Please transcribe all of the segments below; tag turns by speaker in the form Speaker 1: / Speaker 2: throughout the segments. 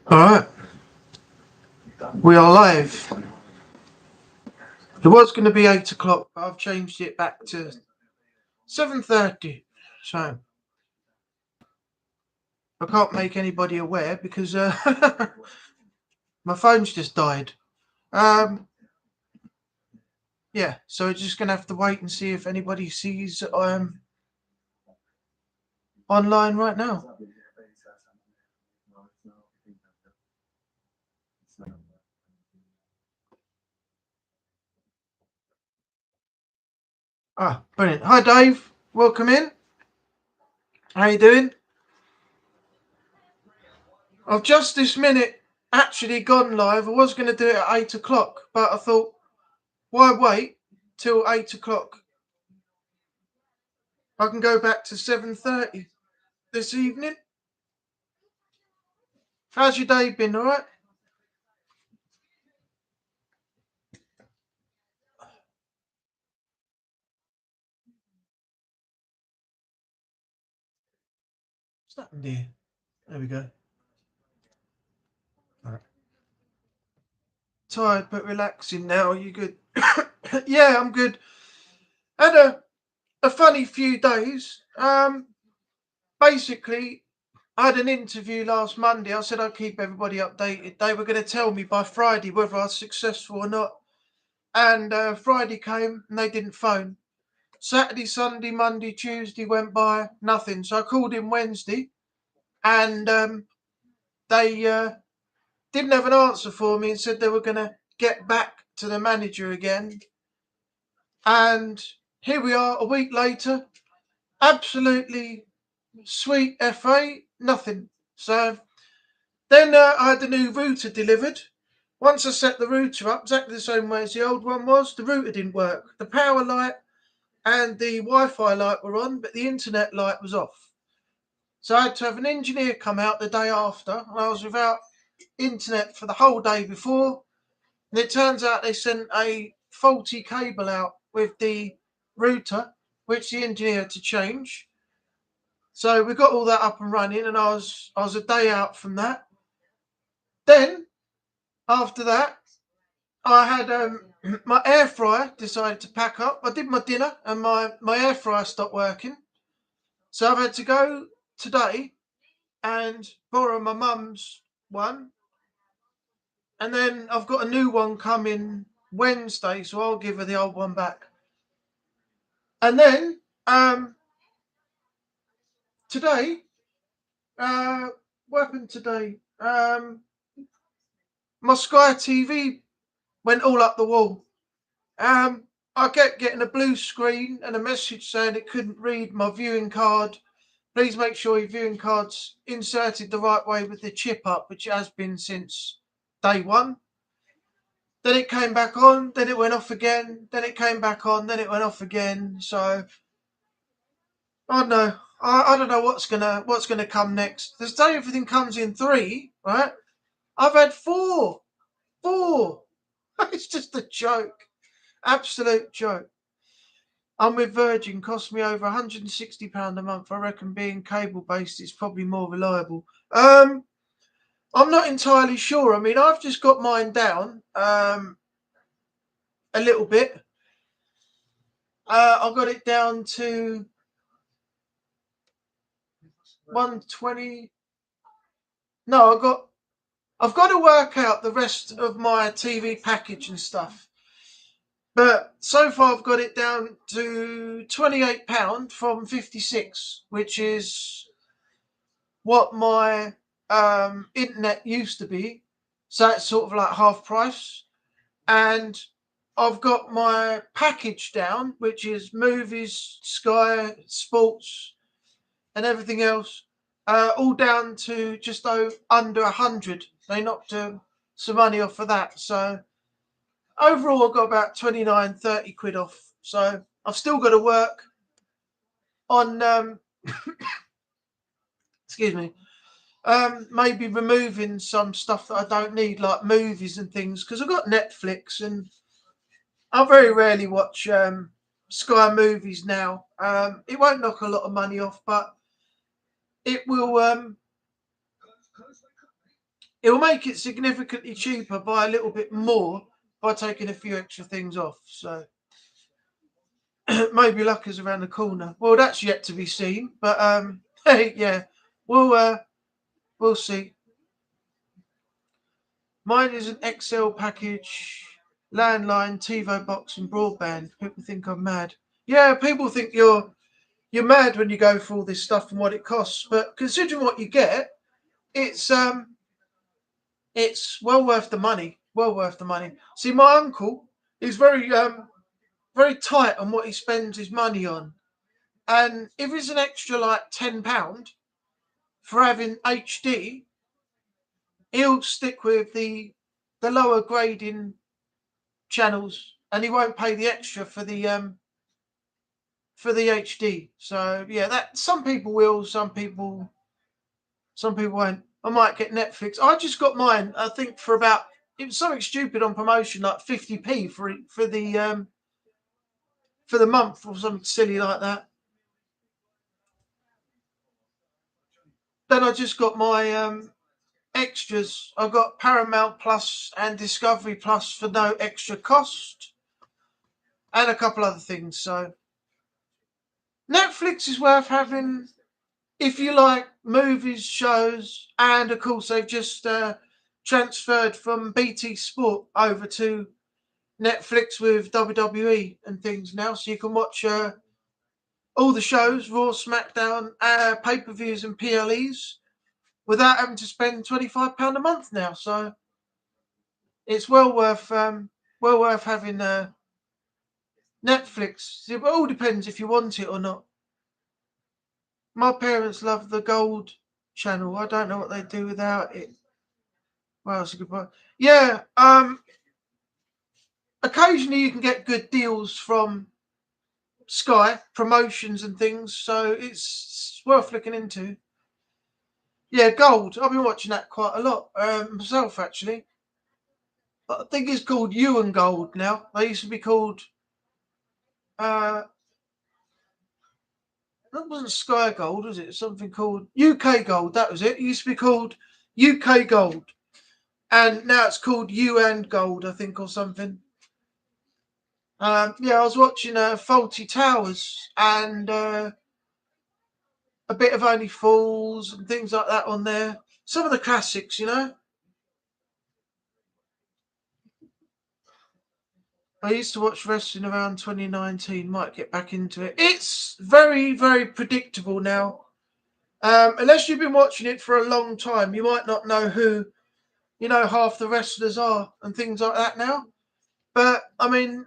Speaker 1: Alright, we are live. It was going to be 8 o'clock, but I've changed it back to 7:30. So I can't make anybody aware because my phone's just died. Yeah, so we're just going to have to wait and see if anybody sees online right now. Ah, brilliant. Hi, Dave. Welcome in. How you doing? I've just this minute actually gone live. I was going to do it at 8 o'clock, but I thought, why wait till 8 o'clock? I can go back to 7:30 this evening. How's your day been, alright? What's happened here? There we go. Alright. Tired but relaxing now. Are you good? Yeah, I'm good. Had a funny few days. Basically, I had an interview last Monday. I said I'd keep everybody updated. They were going to tell me by Friday whether I was successful or not. And Friday came and they didn't phone. Saturday, Sunday, Monday, Tuesday went by, nothing. So I called in Wednesday and they didn't have an answer for me and said they were going to get back to the manager again. And here we are a week later, absolutely sweet FA, nothing. So then I had the new router delivered. Once I set the router up, exactly the same way as the old one was, the router didn't work. The power light and the Wi-Fi light were on, but the internet light was off. So I had to have an engineer come out the day after, and I was without internet for the whole day before. And it turns out they sent a faulty cable out with the router, which the engineer had to change. So we got all that up and running, and I was a day out from that. Then after that, I had my air fryer decided to pack up. I did my dinner, and my air fryer stopped working. So I've had to go today and borrow my mum's one. And then I've got a new one coming Wednesday, so I'll give her the old one back. And then today, what happened today? My Sky TV went all up the wall. I kept getting a blue screen and a message saying it couldn't read my viewing card. Please make sure your viewing card's inserted the right way with the chip up, which it has been since day one. Then it came back on, then it went off again, then it came back on, then it went off again. So I don't know. I don't know what's gonna come next. They say everything comes in 3, right? I've had 4. It's just a joke, absolute joke. I'm with Virgin, cost me over £160 a month. I reckon being cable based is probably more reliable. I'm not entirely sure. I mean, I've just got mine down a little bit. I got it down to 120. No, I've got to work out the rest of my TV package and stuff. But so far I've got it down to £28 from 56, which is what my internet used to be. So it's sort of like half price. And I've got my package down, which is movies, Sky, sports, and everything else, all down to just under 100. They knocked some money off for that. So overall, I got about 29, 30 quid off. So I've still got to work on, excuse me, maybe removing some stuff that I don't need, like movies and things, because I've got Netflix and I very rarely watch Sky movies now. It won't knock a lot of money off, but it will It will make it significantly cheaper by a little bit more by taking a few extra things off. So maybe luck is around the corner. Well, that's yet to be seen. But hey, yeah, we'll see. Mine is an XL package, landline, TiVo box, and broadband. People think I'm mad. Yeah, people think you're mad when you go for all this stuff and what it costs. But considering what you get, it's well worth the money. Well worth the money. See, my uncle is very tight on what he spends his money on, and if it's an extra like £10 for having HD, he'll stick with the lower grading channels, and he won't pay the extra for the HD. So yeah, that some people will, some people won't. I might get Netflix. I just got mine. I think for about it was something stupid on promotion, like 50p for the month or something silly like that. Then I just got my extras. I got Paramount Plus and Discovery Plus for no extra cost, and a couple other things. So Netflix is worth having if you like movies, shows, and of course they've just transferred from BT Sport over to Netflix with WWE and things now, so you can watch all the shows, Raw, SmackDown, pay-per-views, and PLEs without having to spend £25 a month now. So it's well worth having Netflix. It all depends if you want it or not. My parents love the Gold channel. I don't know what they'd do without it. Well, it's a good point. Yeah, occasionally you can get good deals from Sky, promotions and things, so it's worth looking into. Yeah, Gold. I've been watching that quite a lot myself, actually. I think it's called Ewan Gold now. They used to be called. That wasn't Sky Gold, was it? Something called UK Gold. That was it. It used to be called UK Gold, and now it's called UN Gold, I think, or something. Yeah, I was watching Faulty Towers and a bit of Only Fools and things like that on there. Some of the classics, you know. I used to watch wrestling around 2019. Might get back into it. It's very, very predictable now. Unless you've been watching it for a long time, you might not know who, half the wrestlers are and things like that now. But I mean,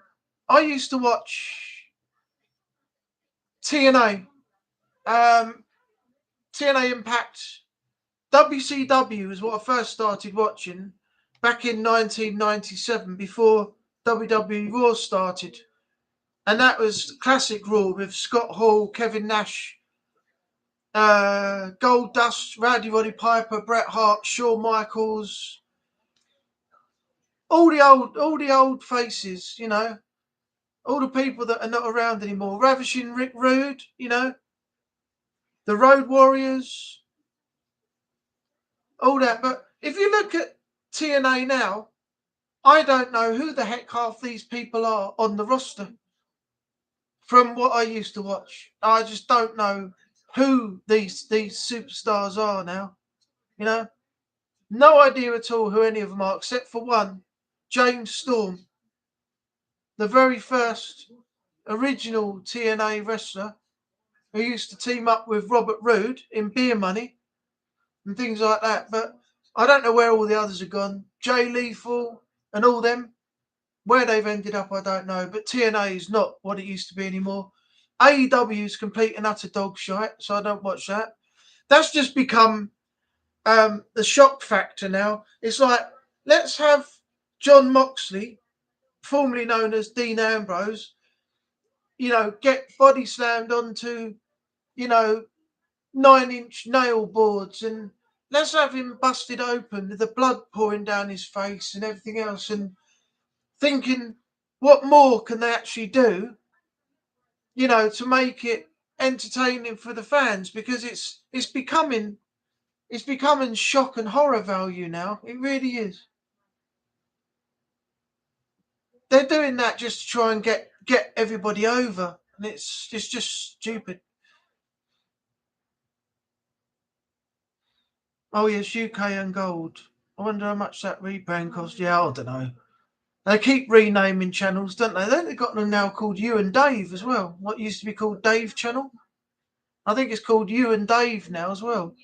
Speaker 1: I used to watch TNA, TNA Impact, WCW is what I first started watching back in 1997 before WWE Raw started. And that was classic Raw with Scott Hall, Kevin Nash, Gold Dust, Roddy Piper, Bret Hart, Shawn Michaels, all the old faces, all the people that are not around anymore. Ravishing Rick Rude, the Road Warriors, all that. But if you look at TNA now, I don't know who the heck half these people are on the roster. From what I used to watch, I just don't know who these superstars are now. No idea at all who any of them are, except for one, James Storm, the very first original TNA wrestler who used to team up with Robert Roode in Beer Money and things like that. But I don't know where all the others have gone. Jay Lethal and all them. Where they've ended up, I don't know. But TNA is not what it used to be anymore. AEW is complete and utter dog shite, so I don't watch that. That's just become the shock factor now. It's like, let's have John Moxley, formerly known as Dean Ambrose, get body slammed onto, 9-inch nail boards, and let's have him busted open with the blood pouring down his face and everything else, and thinking, what more can they actually do, to make it entertaining for the fans? Because it's becoming It's becoming shock and horror value now. It really is. They're doing that just to try and get everybody over, and it's just stupid. Oh yes, UK and gold. I wonder how much that rebrand cost. Yeah, I don't know. They keep renaming channels, don't they? They've got them now called You and Dave as well. What used to be called Dave Channel, I think it's called You and Dave now as well.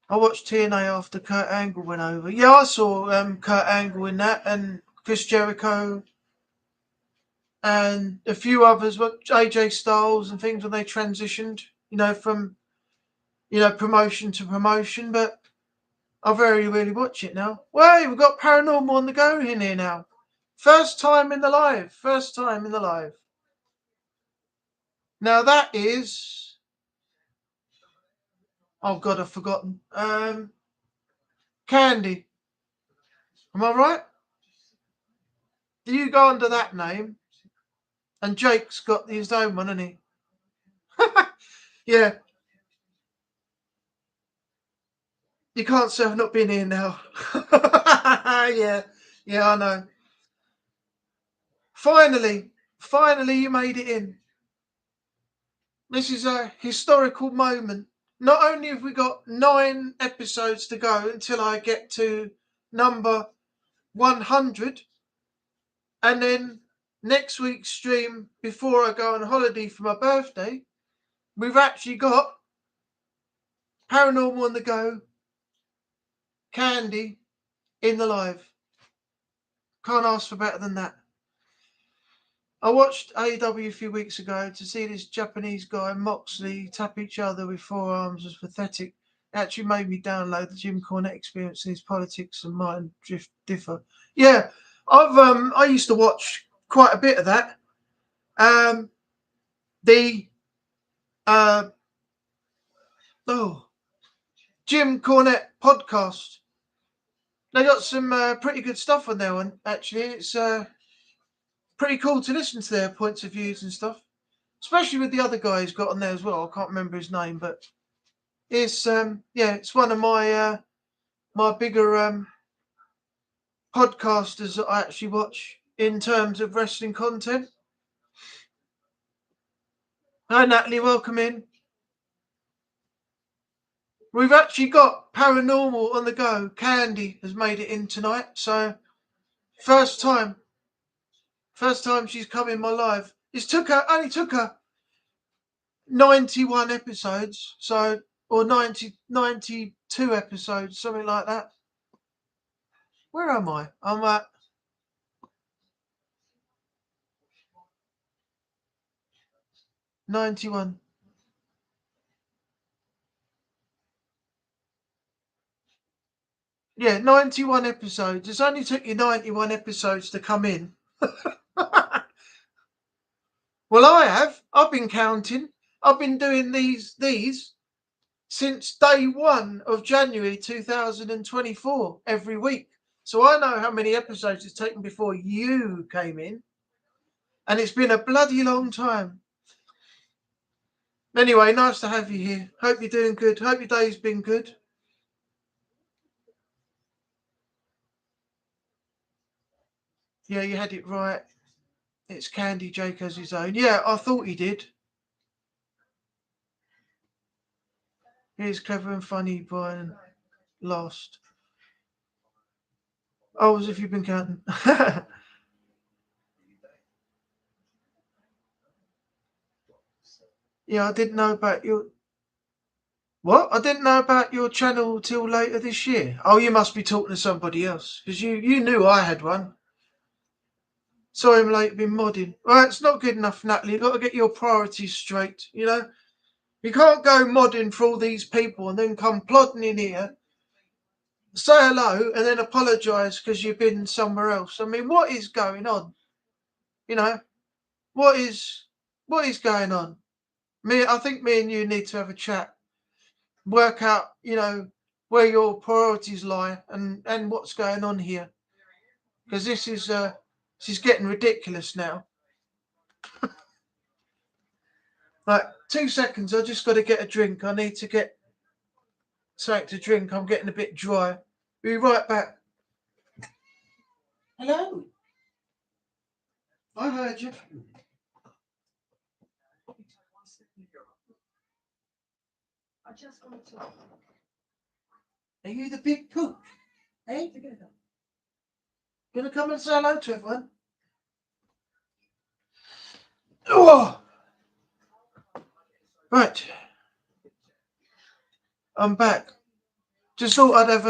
Speaker 1: I watched TNA after Kurt Angle went over. Yeah, I saw Kurt Angle in that, and Chris Jericho, and a few others, but AJ Styles and things when they transitioned, from promotion to promotion. But I very rarely watch it now. Well, we've got Paranormal on the go in here now. First time in the live. First time in the live. Now that is. Oh God, I've forgotten. Candy. Am I right? Do you go under that name? And Jake's got his own one, hasn't he? Yeah. You can't say I've not been here now. Yeah, I know. Finally, you made it in. This is a historical moment. Not only have we got 9 episodes to go until I get to number 100, and then next week's stream before I go on holiday for my birthday, we've actually got Paranormal on the Go, Candy in the live. Can't ask for better than that. I watched AEW a few weeks ago. To see this Japanese guy, Moxley, tap each other with forearms was pathetic. It actually made me download the Jim Cornette Experience, and his politics and mine differ. Yeah, I used to watch quite a bit of that. The Jim Cornette podcast. They got some pretty good stuff on there one, actually. It's pretty cool to listen to their points of views and stuff. Especially with the other guy who's got on there as well. I can't remember his name, but it's it's one of my my bigger podcasters that I actually watch in terms of wrestling content. Hi Natalie, welcome in. We've actually got Paranormal on the Go. Candy has made it in tonight, so first time she's come in my live. Only took her 91 episodes, or 92 episodes, something like that. Where am I? I'm at 91. Yeah, 91 episodes. It's only took you 91 episodes to come in. Well, I have. I've been counting. I've been doing these since day 1 of January 2024 every week. So I know how many episodes it's taken before you came in. And it's been a bloody long time. Anyway, nice to have you here. Hope you're doing good. Hope your day's been good. Yeah, you had it right. It's Candy Jake has his own. Yeah, I thought he did. Here's Clever and Funny, Brian. Lost. Oh, as if you've been counting. Yeah, I didn't know about your... What? I didn't know about your channel till later this year. Oh, you must be talking to somebody else. Because you knew I had one. Sorry I'm late, been modding. Well, it's not good enough, Natalie. You've got to get your priorities straight, You can't go modding for all these people and then come plodding in here, say hello, and then apologise because you've been somewhere else. I mean, what is going on? What is going on? I think me and you need to have a chat. Work out, where your priorities lie and what's going on here. Because this is getting ridiculous now. Right, 2 seconds. I just got to get a drink. I need to get something to drink. I'm getting a bit dry. Be right back. Hello. I heard you. Are you the big poop? Hey? Gonna come and say hello to everyone? Oh! Right. I'm back. Just thought I'd have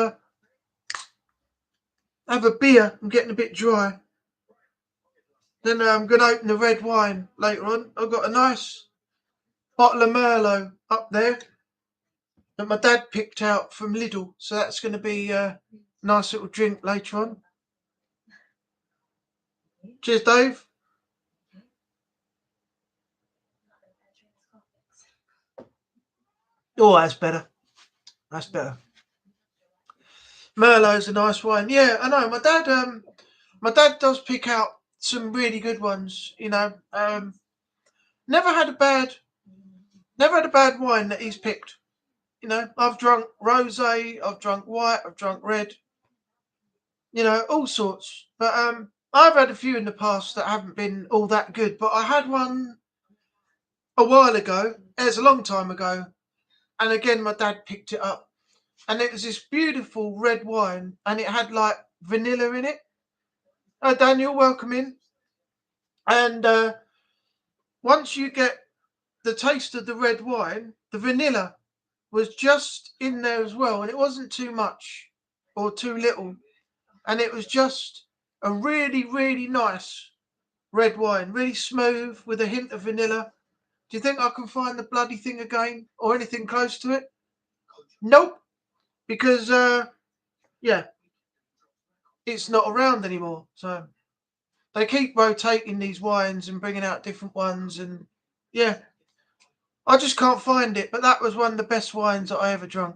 Speaker 1: a beer. I'm getting a bit dry. Then I'm going to open the red wine later on. I've got a nice bottle of Merlot up there that my dad picked out from Lidl. So that's going to be a nice little drink later on. Cheers, Dave. Oh, that's better. That's better. Merlot's a nice wine. Yeah, I know. My dad does pick out some really good ones. You know, never had a bad wine that he's picked. You know, I've drunk rosé, I've drunk white, I've drunk red. You know, all sorts. But I've had a few in the past that haven't been all that good. But I had one a while ago. It was a long time ago, and again, my dad picked it up, and it was this beautiful red wine, and it had like vanilla in it. Oh, Daniel, welcome in. And once you get the taste of the red wine, the vanilla was just in there as well, and it wasn't too much or too little, and it was just a really, really nice red wine, really smooth with a hint of vanilla. Do you think I can find the bloody thing again or anything close to it? Nope, because yeah, it's not around anymore. So they keep rotating these wines and bringing out different ones, and yeah, I just can't find it. But that was one of the best wines that I ever drunk.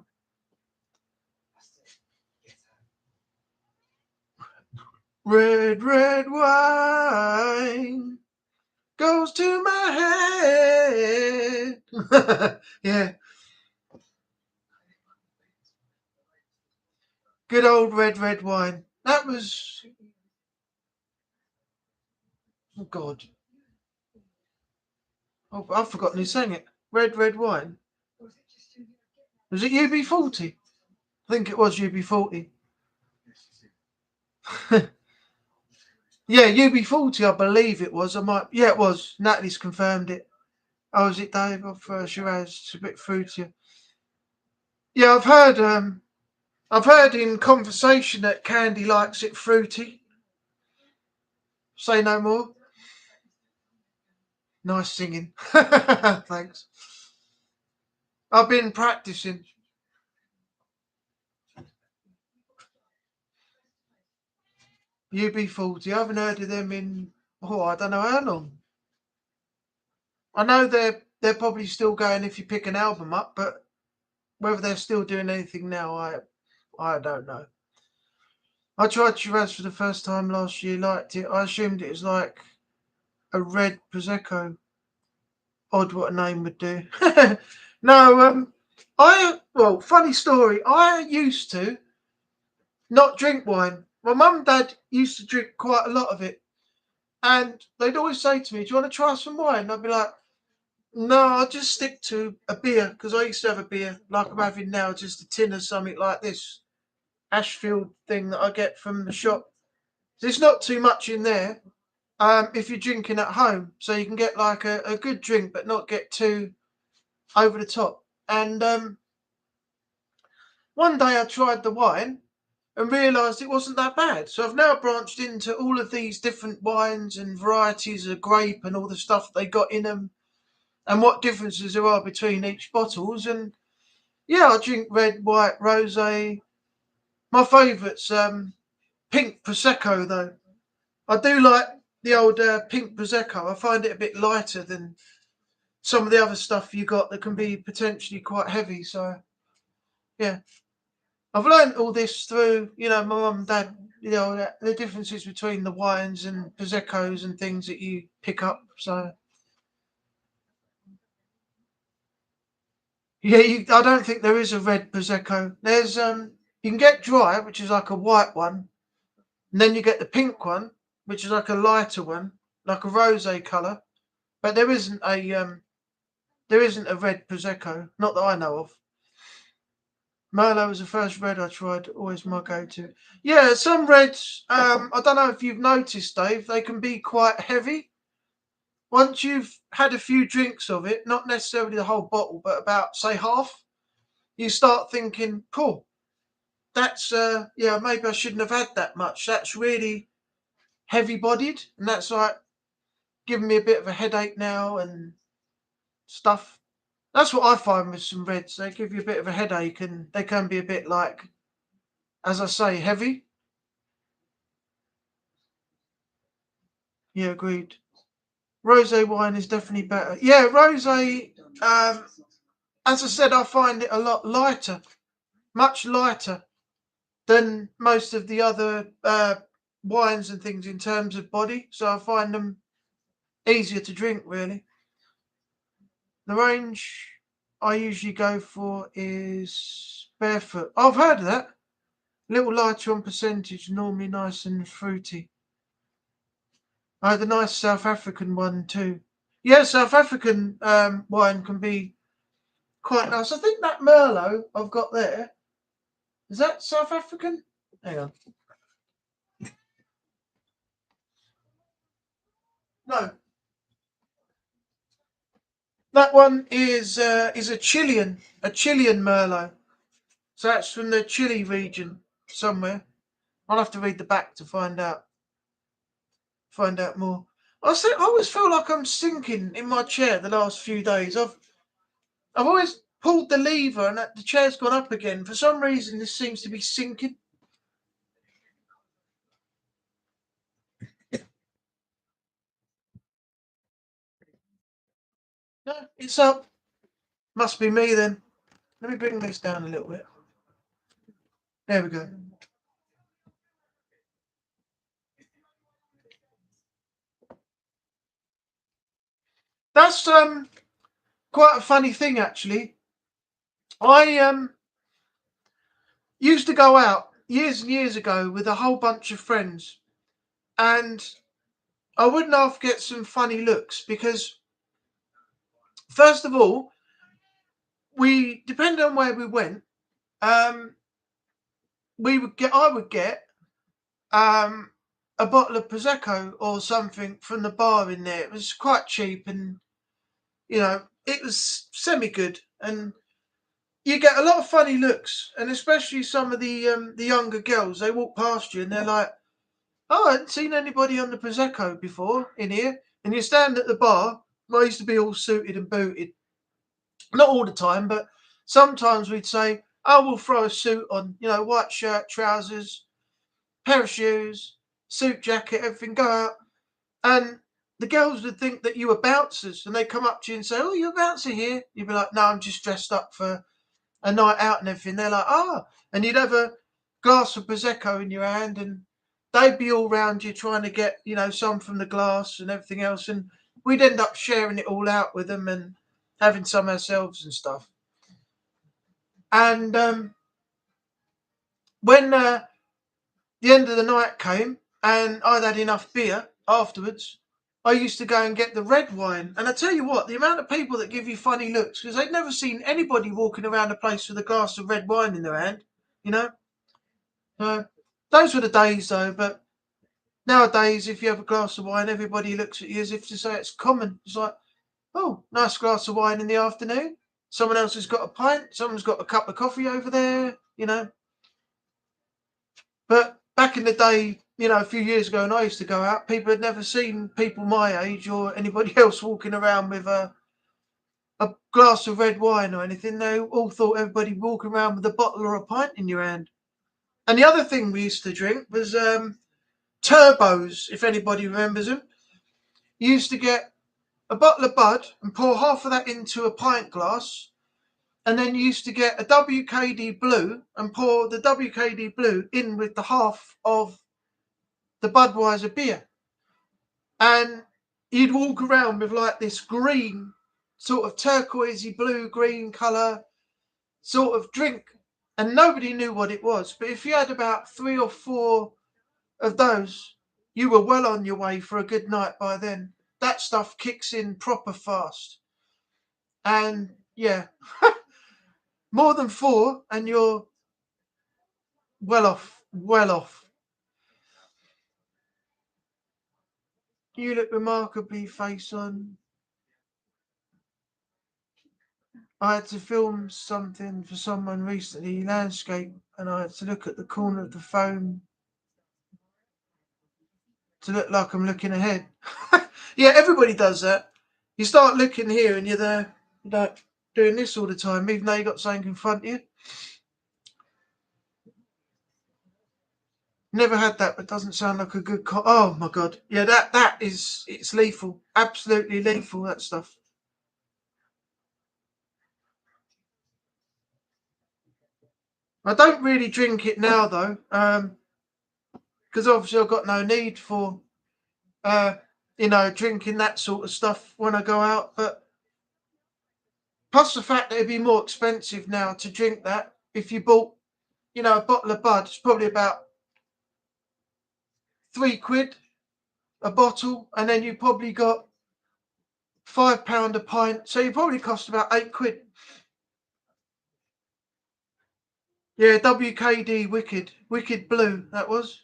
Speaker 1: Red, red wine goes to my head. Yeah. Good old red, red wine. That was... Oh, God. Oh, I've forgotten who sang it. Red, red wine. Was it UB40? I think it was UB40. Yeah, UB40, I believe it was. Yeah, it was. Natalie's confirmed it. Oh, is it Dave of Shiraz? It's a bit fruitier. Yeah, I've heard in conversation that Candy likes it fruity. Say no more. Nice singing. Thanks. I've been practicing. UB40. I haven't heard of them in I don't know how long. I know they're probably still going if you pick an album up, but whether they're still doing anything now, I don't know. I tried Shiraz for the first time last year, liked it. I assumed it was like a red prosecco. Odd what a name would do. No, funny story. I used to not drink wine. My mum and dad used to drink quite a lot of it. And they'd always say to me, "Do you want to try some wine?" And I'd be like, "No, I'll just stick to a beer," because I used to have a beer like I'm having now, just a tin of something like this Ashfield thing that I get from the shop. There's not too much in there if you're drinking at home. So you can get like a good drink, but not get too over the top. And one day I tried the wine and realised it wasn't that bad. So I've now branched into all of these different wines and varieties of grape and all the stuff they got in them and what differences there are between each bottles. And yeah, I drink red, white, rosé. My favourite's pink prosecco though. I do like the old pink prosecco. I find it a bit lighter than some of the other stuff you got that can be potentially quite heavy. So yeah, I've learned all this through my mum and dad. The differences between the wines and proseccos and things that you pick up. So Yeah, I don't think there is a red prosecco. There's you can get dry, which is like a white one, and then you get the pink one, which is like a lighter one, like a rosé colour. But there isn't a red prosecco, not that I know of. Merlot was the first red I tried, always my go-to. Yeah, some reds, I don't know if you've noticed, Dave, they can be quite heavy. Once you've had a few drinks of it, not necessarily the whole bottle, but about, say, half, you start thinking, cool, that's, yeah, maybe I shouldn't have had that much. That's really heavy-bodied, and that's like giving me a bit of a headache now and stuff. That's what I find with some reds. They give you a bit of a headache, and they can be a bit like, as I say, heavy. Yeah, agreed. Rosé wine is definitely better. Yeah, rosé. As I said, I find it a lot lighter, much lighter than most of the other wines and things in terms of body. So I find them easier to drink. Really, the range I usually go for is barefoot. I've heard of that. A little lighter on percentage, normally nice and fruity. I had a nice South African one too. Yeah, South African wine can be quite nice. I think that Merlot I've got there, is that South African? Hang on. No. That one is a Chilean Merlot. So that's from the Chile region somewhere. I'll have to read the back to find out more. I always feel like I'm sinking in my chair the last few days. I've always pulled the lever and the chair's gone up again. For some reason, this seems to be sinking. No, it's up. Must be me then. Let me bring this down a little bit. There we go. That's quite a funny thing actually. I used to go out years and years ago with a whole bunch of friends, and I would not get some funny looks because, first of all, we depending on where we went, um, I would get um, a bottle of prosecco or something from the bar in there. It was quite cheap, and it was semi good, and you get a lot of funny looks, and especially some of the younger girls. They walk past you and they're like, "Oh, I hadn't seen anybody on the prosecco before in here." And you stand at the bar. I used to be all suited and booted, not all the time, but sometimes we'd say, "Oh, we'll throw a suit on, white shirt, trousers, pair of shoes, suit jacket, everything. Go out." And the girls would think that you were bouncers, and they come up to you and say, "Oh, you're a bouncer here." You'd be like, "No, I'm just dressed up for a night out and everything." They're like, "Ah," and you'd have a glass of prosecco in your hand, and they'd be all round you trying to get, some from the glass and everything else, and we'd end up sharing it all out with them and having some ourselves and stuff. And when the end of the night came and I'd had enough beer afterwards, I used to go and get the red wine. And I tell you what, the amount of people that give you funny looks because they'd never seen anybody walking around a place with a glass of red wine in their hand, you know. Those were the days, though. But nowadays, if you have a glass of wine, everybody looks at you as if to say it's common. It's like, oh, nice glass of wine in the afternoon. Someone else has got a pint. Someone's got a cup of coffee over there. But back in the day, a few years ago, and I used to go out, people had never seen people my age or anybody else walking around with a glass of red wine or anything. They all thought everybody walking around with a bottle or a pint in your hand. And the other thing we used to drink was turbos, if anybody remembers them. You used to get a bottle of Bud and pour half of that into a pint glass, and then you used to get a WKD Blue and pour the WKD Blue in with the half of the Budweiser beer. And you'd walk around with like this green, sort of turquoisey blue green colour sort of drink, and nobody knew what it was. But if you had about 3 or 4 of those, you were well on your way for a good night by then. That stuff kicks in proper fast. And yeah, more than 4 and you're well off, well off. You look remarkably face on. I had to film something for someone recently, landscape, and I had to look at the corner of the phone to look like I'm looking ahead. Yeah, everybody does that. You start looking here and you're there, like doing this all the time, even though you got something in front of you. Never had that, but doesn't sound like a good oh my god. Yeah, that is, it's lethal. Absolutely lethal, that stuff. I don't really drink it now though, because obviously I've got no need for drinking that sort of stuff when I go out. But plus the fact that it'd be more expensive now to drink that. If you bought, a bottle of Bud, it's probably about £3 a bottle, and then you probably got £5 a pint, so you probably cost about £8. Yeah, WKD Wicked Blue, that was.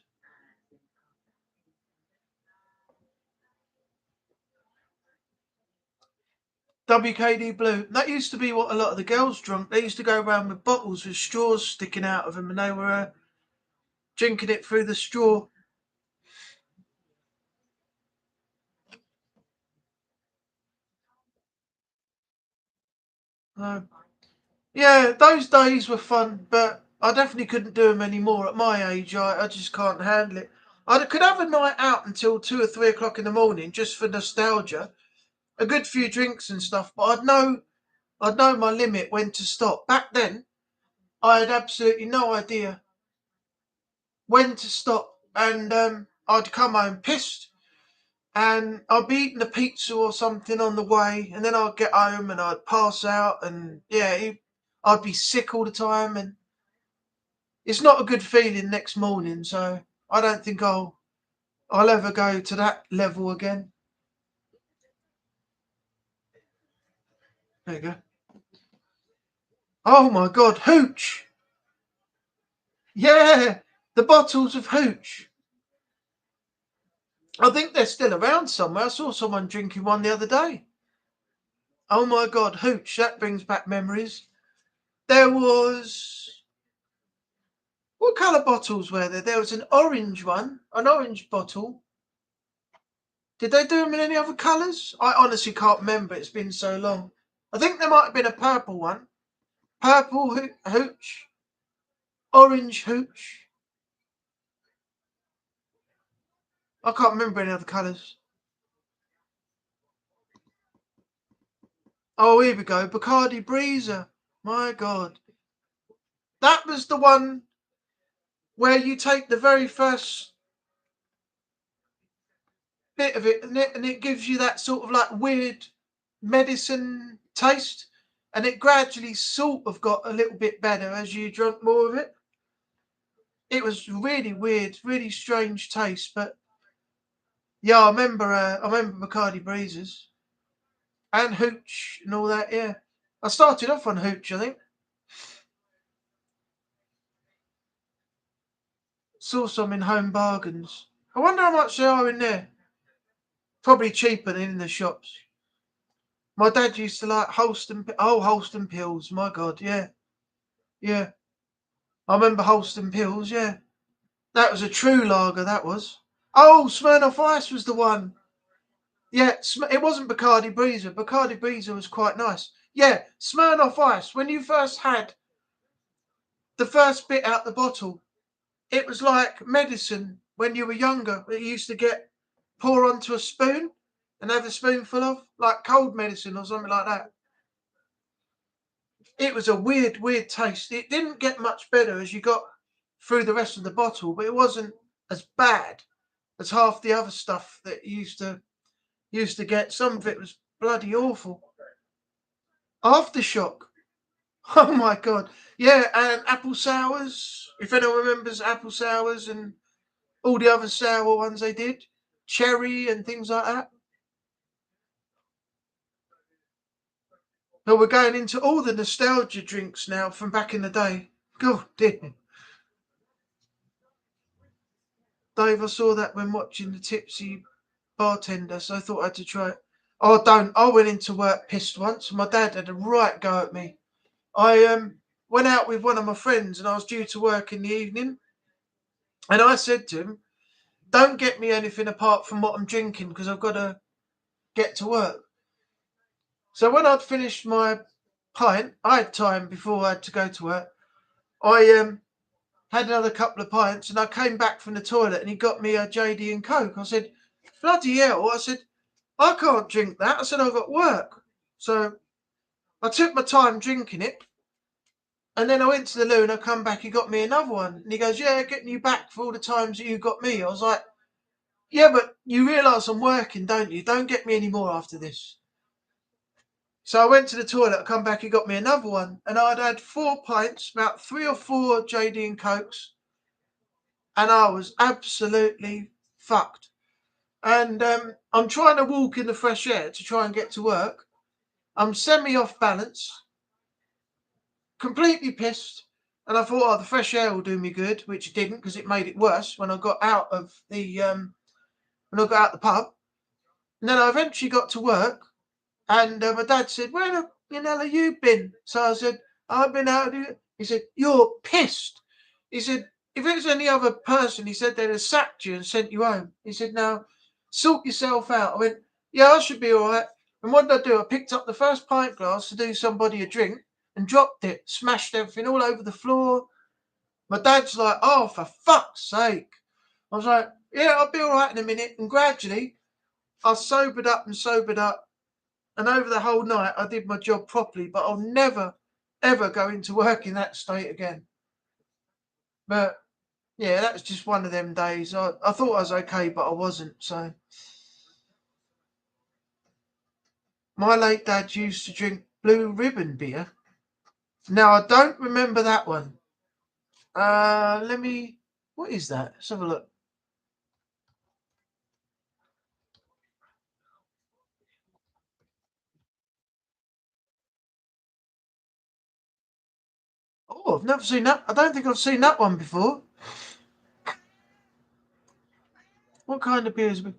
Speaker 1: WKD Blue. That used to be what a lot of the girls drunk. They used to go around with bottles with straws sticking out of them, and they were drinking it through the straw. Yeah, those days were fun, but I definitely couldn't do them anymore at my age. I just can't handle it. I could have a night out until 2 or 3 o'clock in the morning just for nostalgia, a good few drinks and stuff, but I'd know my limit when to stop. Back then, I had absolutely no idea when to stop, and I'd come home pissed, and I'd be eating a pizza or something on the way, and then I'd get home and I'd pass out, and yeah, I'd be sick all the time, and it's not a good feeling next morning. So I don't think I'll ever go to that level again. There you go. Oh my god, hooch! Yeah, the bottles of hooch. I think they're still around somewhere. I saw someone drinking one the other day. Oh my god, hooch! That brings back memories. There was, what colour bottles were there? There was an orange one, an orange bottle. Did they do them in any other colours? I honestly can't remember. It's been so long. I think there might have been a purple one. Purple hooch, orange hooch. I can't remember any other colours. Oh, here we go. Bacardi Breezer. My God. That was the one where you take the very first bit of it, and it gives you that sort of like weird medicine taste, and it gradually sort of got a little bit better as you drank more of it. It was really weird, really strange taste, but yeah, I remember Bacardi Breezers and hooch and all that. Yeah, I started off on hooch, I think. Saw some in Home Bargains. I wonder how much they are in there. Probably cheaper than in the shops. My dad used to like Holston. Oh, Holston Pills. My God, yeah, yeah. I remember Holston Pills. Yeah, that was a true lager. That was. Oh, Smirnoff Ice was the one. Yeah, it wasn't Bacardi Breezer. Bacardi Breezer was quite nice. Yeah, Smirnoff Ice. When you first had the first bit out the bottle, it was like medicine when you were younger. That you used to pour onto a spoon and have a spoonful of, like cold medicine or something like that. It was a weird, weird taste. It didn't get much better as you got through the rest of the bottle, but it wasn't as bad as half the other stuff that you used to get. Some of it was bloody awful. Aftershock. Oh my god. Yeah, and apple sours. If anyone remembers apple sours and all the other sour ones they did, cherry and things like that. But we're going into all the nostalgia drinks now from back in the day. God dear. Dave, I saw that when watching the Tipsy Bartender, so I thought I had to try it. Oh, don't. I went into work pissed once. My dad had a right go at me. I went out with one of my friends and I was due to work in the evening. And I said to him, don't get me anything apart from what I'm drinking because I've got to get to work. So when I'd finished my pint, I had time before I had to go to work. I had another couple of pints and I came back from the toilet and he got me a JD and Coke. I said, bloody hell. I said, I can't drink that. I said, I've got work. So I took my time drinking it. And then I went to the loo and I come back, he got me another one. And he goes, yeah, getting you back for all the times that you got me. I was like, yeah, but you realise I'm working, don't you? Don't get me any more after this. So I went to the toilet, I come back, he got me another one. And I'd had 4 pints, about 3 or 4 JD and Cokes. And I was absolutely fucked. And I'm trying to walk in the fresh air to try and get to work. I'm semi off balance, completely pissed. And I thought, oh, the fresh air will do me good, which it didn't because it made it worse when I got out of the pub. And then I eventually got to work, and my dad said, "Where the hell have you been?" So I said, "I've been out here." He said, "You're pissed." He said, "If it was any other person," he said, "they'd have sacked you and sent you home." He said, "Now sort yourself out." I went, "Yeah, I should be all right." And what did I do? I picked up the first pint glass to do somebody a drink and dropped it, smashed everything all over the floor. My dad's like, "Oh, for fuck's sake." I was like, "Yeah, I'll be all right in a minute." And gradually, I sobered up and sobered up. And over the whole night, I did my job properly, but I'll never, ever go into work in that state again. But yeah, that was just one of them days. I thought I was okay, but I wasn't. So my late dad used to drink Blue Ribbon beer. Now, I don't remember that one. What is that? Let's have a look. Oh, I've never seen that. I don't think I've seen that one before. What kind of beer is it?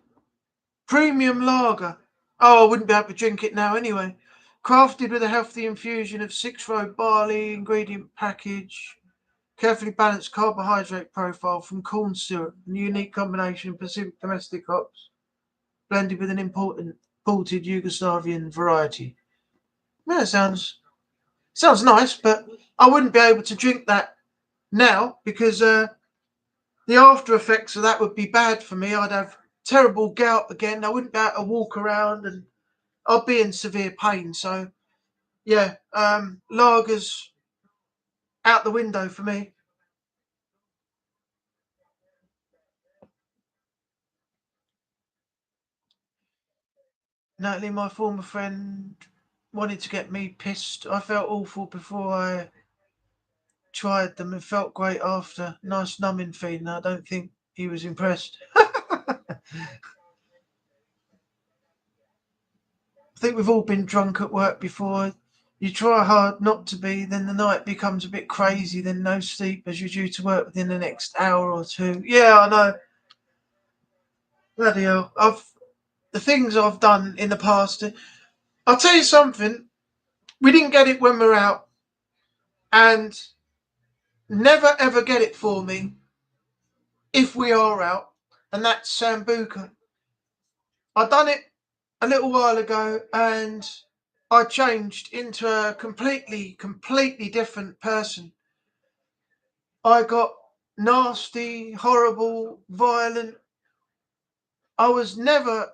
Speaker 1: Premium lager. Oh, I wouldn't be able to drink it now anyway. Crafted with a healthy infusion of 6-row barley, ingredient package, carefully balanced carbohydrate profile from corn syrup, and unique combination of Pacific domestic hops, blended with an imported Yugoslavian variety. Yeah, sounds nice, but I wouldn't be able to drink that now because the after effects of that would be bad for me. I'd have terrible gout again. I wouldn't be able to walk around and I'd be in severe pain. So, yeah, lagers out the window for me. Natalie, my former friend, wanted to get me pissed. I felt awful before I tried them and felt great after. Nice numbing feeling. I don't think he was impressed. I think we've all been drunk at work before. You try hard not to be, then the night becomes a bit crazy, then no sleep as you're due to work within the next hour or two. Yeah, I know. Bloody hell. The things I've done in the past. I'll tell you something. We didn't get it when we were out, and never ever get it for me if we are out, and that's Sambuca. I done it a little while ago, and I changed into a completely different person. I got nasty, horrible, violent. I was never,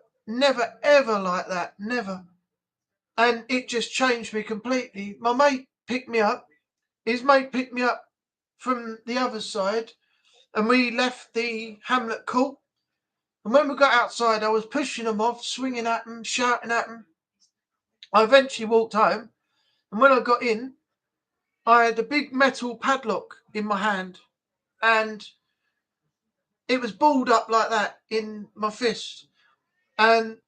Speaker 1: ever like that. Never. And it just changed me completely. My mate picked me up. His mate picked me up from the other side, and we left the Hamlet Court. And when we got outside, I was pushing them off, swinging at them, shouting at them. I eventually walked home, and when I got in, I had a big metal padlock in my hand, and it was balled up like that in my fist. And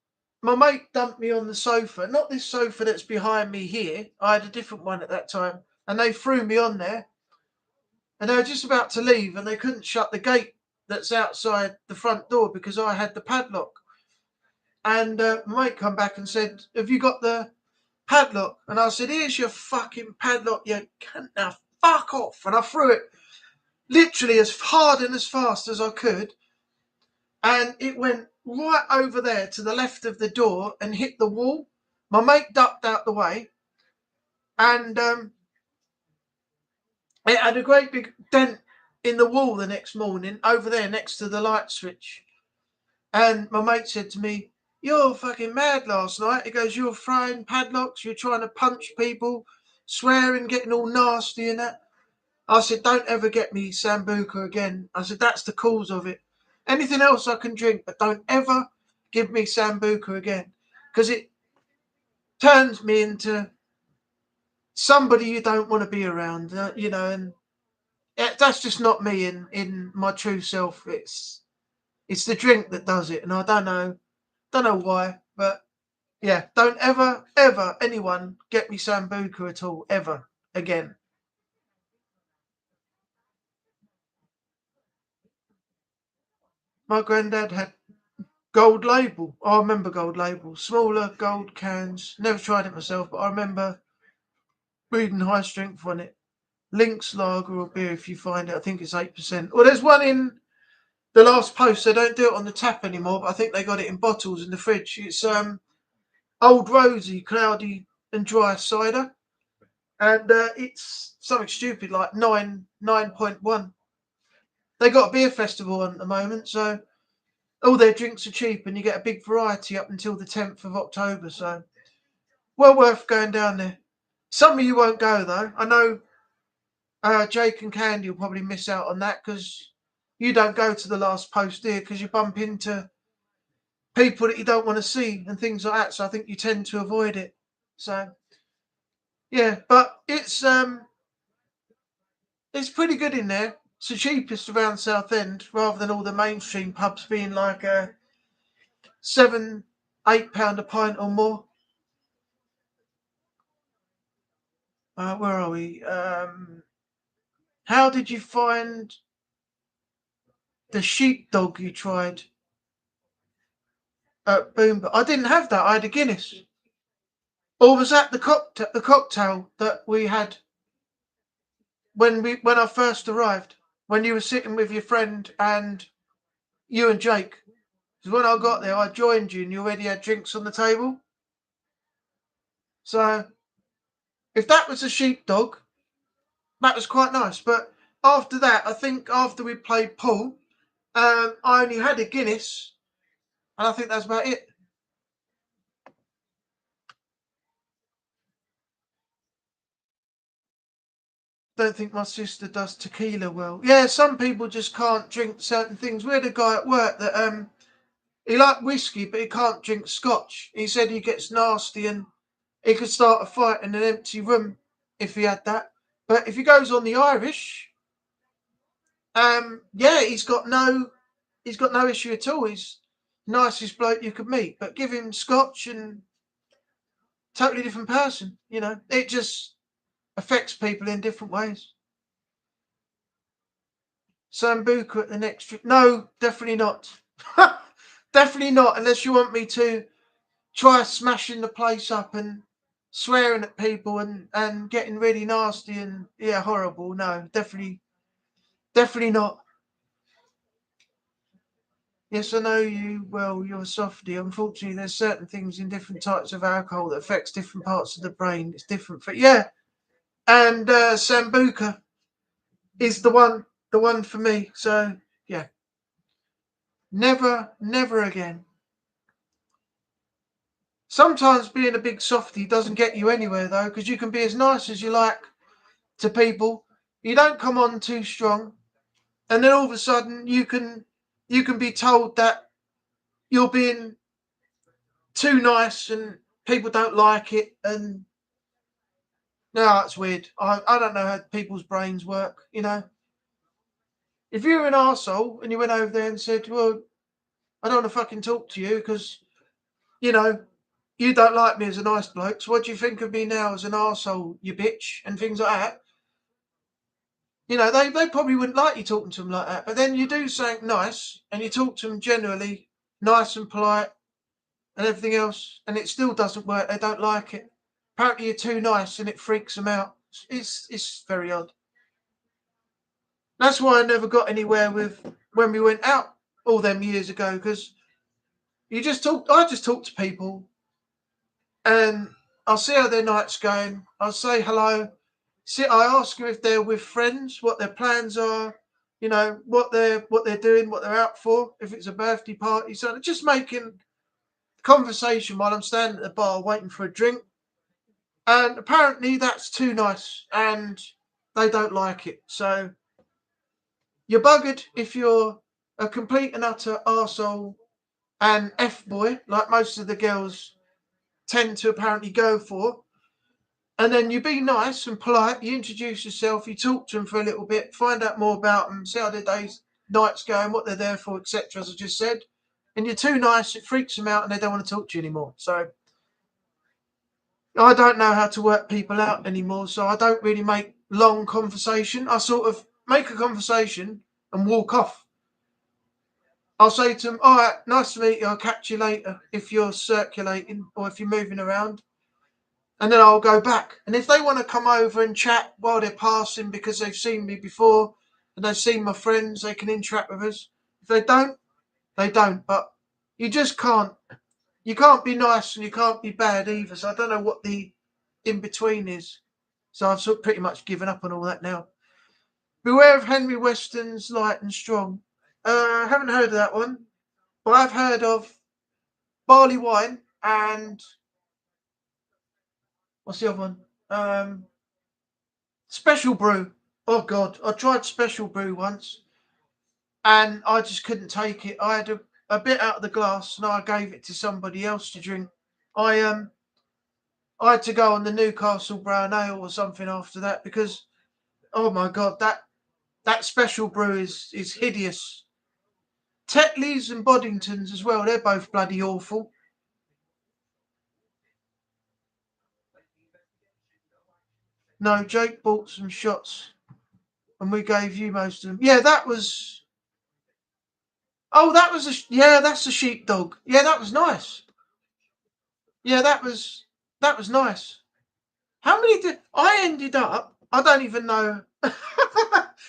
Speaker 1: my mate dumped me on the sofa, not this sofa that's behind me here. I had a different one at that time, and they threw me on there. And they were just about to leave, and they couldn't shut the gate that's outside the front door because I had the padlock. And my mate come back and said, "Have you got the padlock?" And I said, "Here's your fucking padlock, you cunt. Now fuck off." And I threw it literally as hard and as fast as I could. And it went right over there to the left of the door and hit the wall. My mate ducked out the way, and it had a great big dent in the wall the next morning over there next to the light switch. And my mate said to me, "You're fucking mad last night." He goes, "You were throwing padlocks, you were trying to punch people, swearing, getting all nasty and that." I said, "Don't ever get me Sambuca again." I said, "That's the cause of it. Anything else I can drink, but don't ever give me Sambuca again. Because it turns me into somebody you don't want to be around, and that's just not me in my true self. It's the drink that does it, and I don't know why, but yeah, don't ever anyone get me Sambuca at all, ever again. My granddad had Gold Label. I remember Gold Label. Smaller gold cans. Never tried it myself, but I remember reading high strength on it. Lynx lager or beer if you find it. I think it's 8%. Well, there's one in the last post. They don't do it on the tap anymore, but I think they got it in bottles in the fridge. It's Old Rosy, cloudy and dry cider. And it's something stupid like 9.1. They got a beer festival on at the moment, so all their drinks are cheap and you get a big variety up until the 10th of October. So well worth going down there. Some of you won't go though. I know Jake and Candy will probably miss out on that because you don't go to the last post here because you bump into people that you don't want to see and things like that. So I think you tend to avoid it. So yeah, but it's pretty good in there. It's the cheapest around Southend rather than all the mainstream pubs being like £7, £8 a pint or more. Where are we? How did you find the sheepdog you tried at Boom? I didn't have that. I had a Guinness. Or was that the cocktail that we had when I first arrived? When you were sitting with your friend and you and Jake? Because when I got there, I joined you and you already had drinks on the table. So if that was a sheepdog, that was quite nice. But after that, I think after we played pool, I only had a Guinness, and I think that's about it. Don't think my sister does tequila well. Yeah, some people just can't drink certain things. We had a guy at work that he liked whiskey, but he can't drink scotch. He said he gets nasty and he could start a fight in an empty room if he had that. But if he goes on the Irish, yeah, he's got no issue at all. He's nicest bloke you could meet. But give him scotch and totally different person. It just affects people in different ways. Sambuca at the next trip? No, definitely not. Definitely not, unless you want me to try smashing the place up and swearing at people and getting really nasty and yeah, horrible. No, definitely not. Yes, I know you well. You're a softie. Unfortunately, there's certain things in different types of alcohol that affects different parts of the brain. It's different for yeah. And Sambuca is the one for me. So yeah, never again. Sometimes being a big softie doesn't get you anywhere though, because you can be as nice as you like to people. You don't come on too strong, and then all of a sudden you can be told that you're being too nice and people don't like it, and No, it's weird. I don't know how people's brains work, you know. If you're an arsehole and you went over there and said, well, I don't want to fucking talk to you because, you know, you don't like me as a nice bloke, so what do you think of me now as an arsehole, you bitch, and things like that? You know, they probably wouldn't like you talking to them like that. But then you do something nice and you talk to them generally nice and polite and everything else, and it still doesn't work. They don't like it. Apparently you're too nice and it freaks them out. It's very odd. That's why I never got anywhere with when we went out all them years ago, because you just talk. I just talk to people, and I'll see how their night's going. I'll say hello. See, I ask them if they're with friends, what their plans are, you know, what they're doing, what they're out for. If it's a birthday party, so just making conversation while I'm standing at the bar waiting for a drink. And apparently that's too nice, and they don't like it. So you're buggered if you're a complete and utter arsehole and F-boy, like most of the girls tend to apparently go for. And then you be nice and polite, you introduce yourself, you talk to them for a little bit, find out more about them, see how their days, nights going, what they're there for, etc., as I just said. And you're too nice, it freaks them out and they don't want to talk to you anymore. So I don't know how to work people out anymore, so I don't really make long conversation. I sort of make a conversation and walk off. I'll say to them, all right, nice to meet you, I'll catch you later if you're circulating or if you're moving around. And then I'll go back. And if they want to come over and chat while they're passing because they've seen me before and they've seen my friends, they can interact with us. If they don't, they don't. But you just can't. You can't be nice and you can't be bad either. So I don't know what the in between is. So I've sort of pretty much given up on all that now. Beware of Henry Weston's Light and Strong. I haven't heard of that one, but I've heard of Barley Wine and what's the other one? Special Brew. Oh God, I tried Special Brew once, and I just couldn't take it. I had a bit out of the glass, and I gave it to somebody else to drink. I I had to go on the Newcastle Brown Ale or something after that because oh my God, that Special Brew is hideous. Tetley's and Boddington's as well. They're both bloody awful. No, Jake bought some shots, and we gave you most of them. Yeah, that was. Oh, that was yeah. That's a sheepdog. Yeah, that was nice. Yeah, that was nice. How many did I ended up? I don't even know.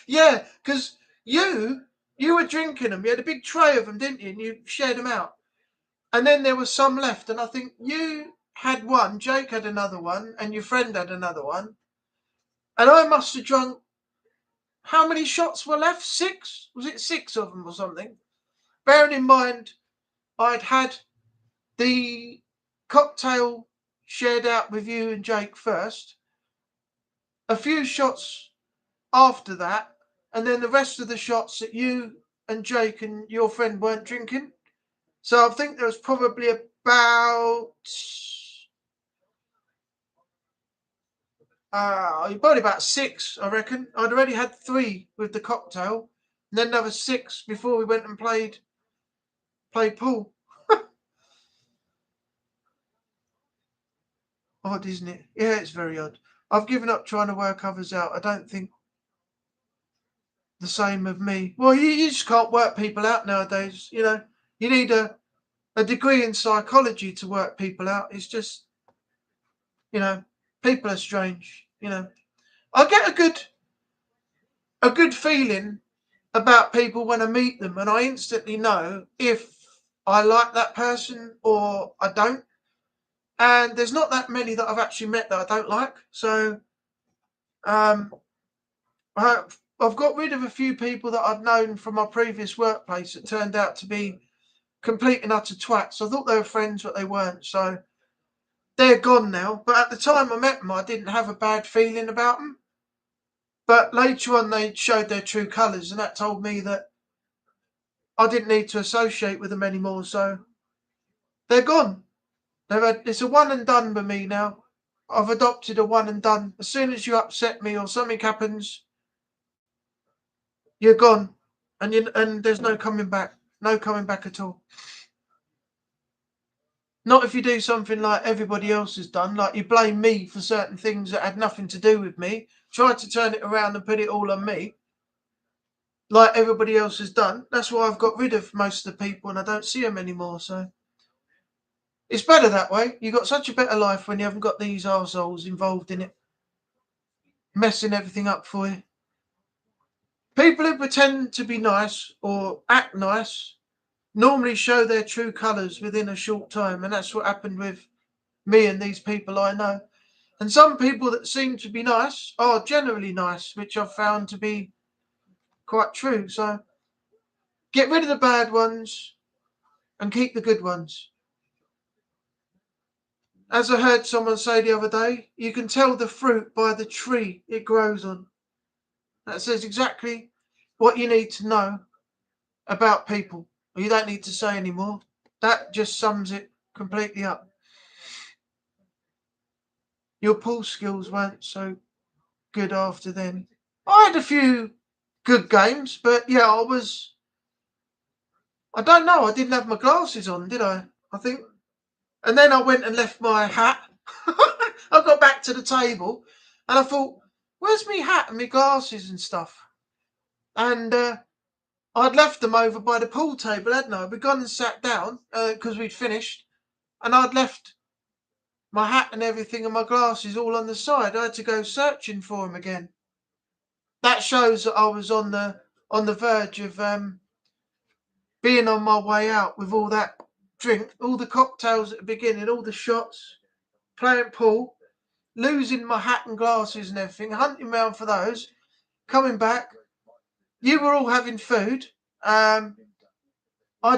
Speaker 1: Yeah, because you were drinking them. You had a big tray of them, didn't you? And you shared them out. And then there was some left, and I think you had one, Jake had another one, and your friend had another one. And I must have drunk. How many shots were left? Six? Was it six of them or something? Bearing in mind, I'd had the cocktail shared out with you and Jake first, a few shots after that, and then the rest of the shots that you and Jake and your friend weren't drinking. So I think there was probably about probably about six, I reckon. I'd already had three with the cocktail, and then another six before we went and played pool. Odd, isn't it? Yeah, it's very odd. I've given up trying to work others out. I don't think the same of me. Well, you just can't work people out nowadays. You know, you need a degree in psychology to work people out. It's just, you know, people are strange. You know, I get a good feeling about people when I meet them, and I instantly know if I like that person or I don't. And there's not that many that I've actually met that I don't like. So um, I've got rid of a few people that I've known from my previous workplace that turned out to be complete and utter twats. I thought they were friends, but they weren't. So they're gone now. But at the time I met them, I didn't have a bad feeling about them. But later on, they showed their true colours, and that told me that I didn't need to associate with them anymore. So they're gone. It's a one and done with me now. I've adopted a one and done. As soon as you upset me or something happens, you're gone, and there's no coming back. No coming back at all. Not if you do something like everybody else has done, like you blame me for certain things that had nothing to do with me, try to turn it around and put it all on me, like everybody else has done. That's why I've got rid of most of the people and I don't see them anymore. So it's better that way. You've got such a better life when you haven't got these arseholes involved in it, messing everything up for you. People who pretend to be nice or act nice normally show their true colours within a short time, and that's what happened with me and these people I know. And some people that seem to be nice are generally nice, which I've found to be quite true. So get rid of the bad ones and keep the good ones. As I heard someone say the other day, you can tell the fruit by the tree it grows on. That says exactly what you need to know about people. You don't need to say anymore. That just sums it completely up. Your pool skills weren't so good after then. I had a few good games, but yeah, I don't know, I didn't have my glasses on, did I? I think. And then I went and left my hat. I got back to the table and I thought, where's my hat and my glasses and stuff? And I'd left them over by the pool table, hadn't I? We'd gone and sat down because we'd finished, and I'd left my hat and everything and my glasses all on the side. I had to go searching for them again. That shows that I was on the verge of being on my way out with all that drink, all the cocktails at the beginning, all the shots, playing pool, losing my hat and glasses and everything, hunting round for those, coming back. You were all having food. I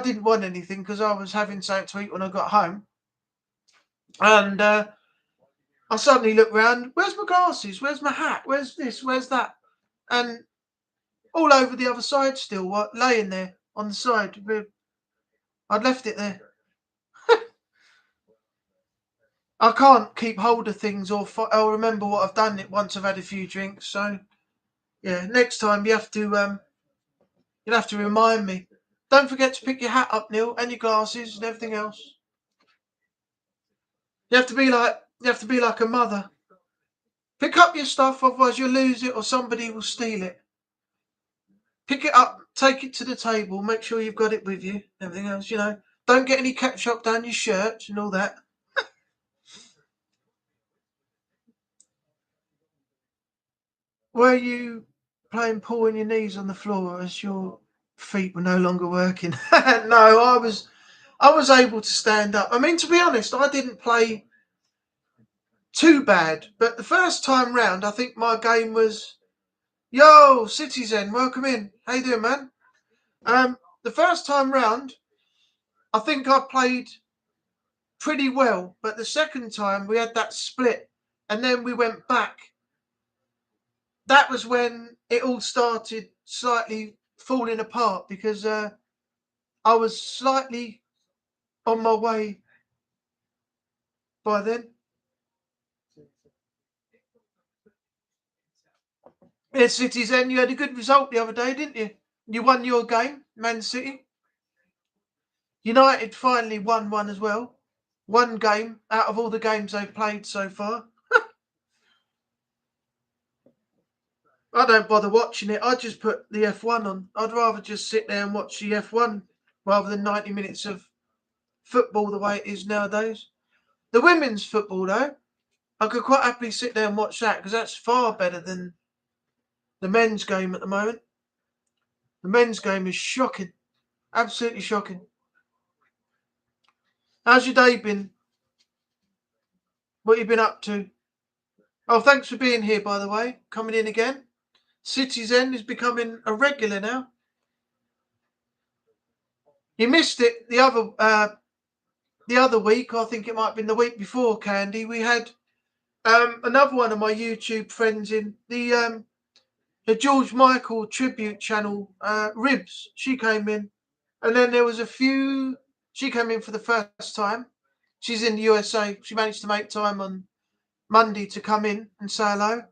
Speaker 1: didn't want anything because I was having something to eat when I got home. And I suddenly looked round, where's my glasses? Where's my hat? Where's this? Where's that? And all over the other side still, laying there on the side. I'd left it there. I can't keep hold of things or I'll remember what I've done once I've had a few drinks. So yeah, next time you'll have to remind me. Don't forget to pick your hat up, Neil, and your glasses and everything else. You have to be like a mother. Pick up your stuff, otherwise you'll lose it or somebody will steal it. Pick it up, take it to the table, make sure you've got it with you, everything else, Don't get any ketchup down your shirt and all that. Were you playing pool on your knees on the floor as your feet were no longer working? No, I was able to stand up. I mean, to be honest, I didn't play too bad, but the first time round, I think my game was, yo, Citizen, welcome in. How you doing, man? The first time round, I think I played pretty well, but the second time we had that split, and then we went back. That was when it all started slightly falling apart because I was slightly on my way by then. Yeah, Citizen, you had a good result the other day, didn't you? You won your game, Man City. United finally won one as well. One game out of all the games they've played so far. I don't bother watching it. I just put the F1 on. I'd rather just sit there and watch the F1 rather than 90 minutes of football the way it is nowadays. The women's football, though, I could quite happily sit there and watch that because that's far better than the men's game at the moment. The men's game is shocking. Absolutely shocking. How's your day been? What you been up to? Oh, thanks for being here, by the way. Coming in again. Citizen is becoming a regular now. You missed it the other week. I think it might have been the week before, Candy. We had another one of my YouTube friends in the George Michael tribute channel, Ribs. She came in, and then there was a few. She came in for the first time. She's in the USA. She managed to make time on Monday to come in and say hello.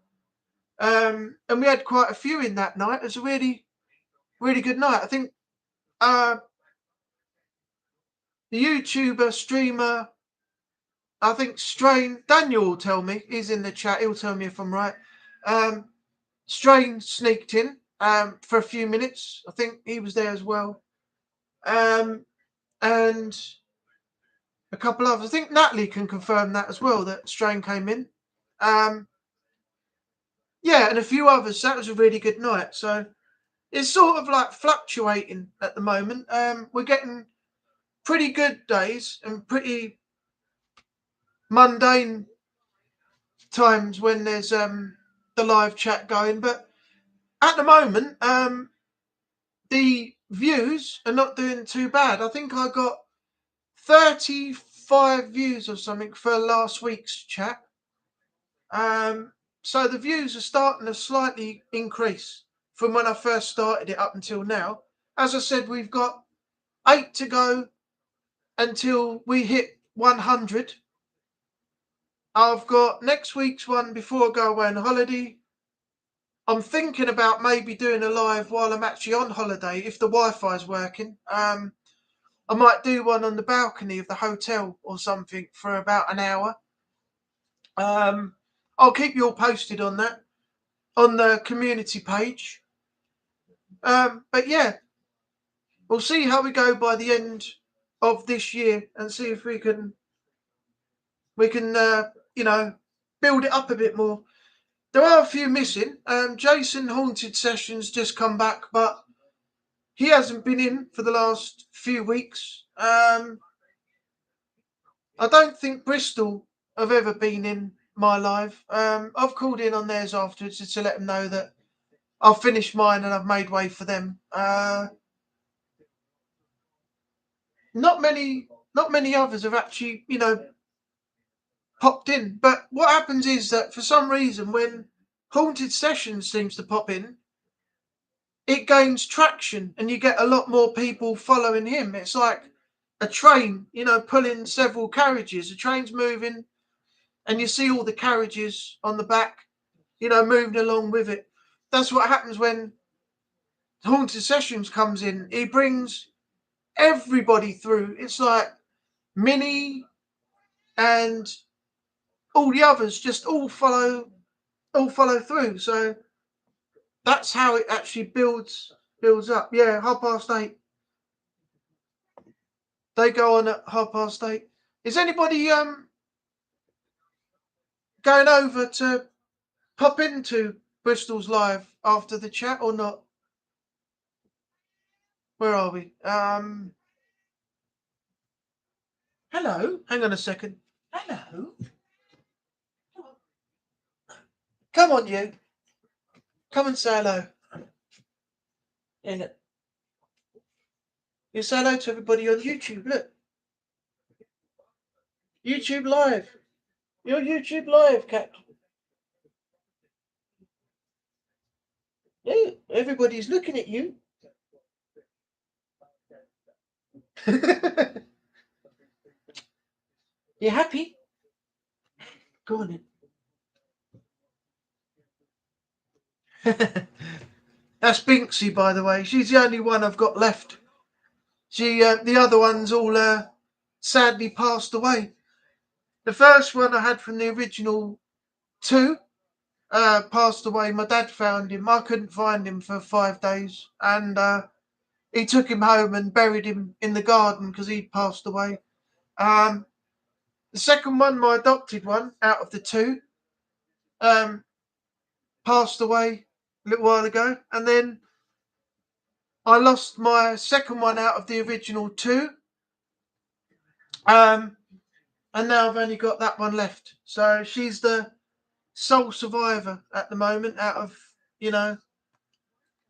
Speaker 1: And we had quite a few in that night. It was a really, really good night. I think the YouTuber, streamer, I think Strain, Daniel will tell me, he's in the chat, he'll tell me if I'm right. Strain sneaked in for a few minutes. I think he was there as well. And a couple others. I think Natalie can confirm that as well, that Strain came in. Yeah, and a few others. That was a really good night. So it's sort of like fluctuating at the moment. We're getting pretty good days and pretty mundane times when there's the live chat going. But at the moment, the views are not doing too bad. I think I got 35 views or something for last week's chat. So the views are starting to slightly increase from when I first started it up until now. As I said, we've got 8 to go until we hit 100. I've got next week's one before I go away on holiday. I'm thinking about maybe doing a live while I'm actually on holiday if the Wi-Fi is working. I might do one on the balcony of the hotel or something for about an hour. I'll keep you all posted on that on the community page. But yeah, we'll see how we go by the end of this year and see if we can build it up a bit more. There are a few missing. Jason Haunted Sessions just come back, but he hasn't been in for the last few weeks. I don't think Bristol have ever been in my live. I've called in on theirs afterwards to let them know that I've finished mine and I've made way for them. Not many others have actually, popped in. But what happens is that for some reason, when Haunted Sessions seems to pop in, it gains traction and you get a lot more people following him. It's like a train, pulling several carriages. The train's moving and you see all the carriages on the back, moving along with it. That's what happens when Haunted Sessions comes in. He brings everybody through. It's like Minnie and all the others just all follow through. So that's how it actually builds up. Yeah, 8:30. They go on at 8:30. Is anybody going over to pop into Bristol's live after the chat or not? Where are we? Hello. Hang on a second. Hello. Come on, you. Come and say hello. Yeah. You say hello to everybody on YouTube. Look. YouTube live. You're YouTube live, Cat. Yeah, everybody's looking at you. You happy? Go on then. That's Binksy, by the way. She's the only one I've got left. The other ones all sadly passed away. The first one I had from the original 2 passed away. My dad found him. I couldn't find him for 5 days, and he took him home and buried him in the garden because he'd passed away. The second one, my adopted one, out of the 2, passed away a little while ago, and then I lost my second one out of the original 2. And now I've only got that one left. So she's the sole survivor at the moment out of,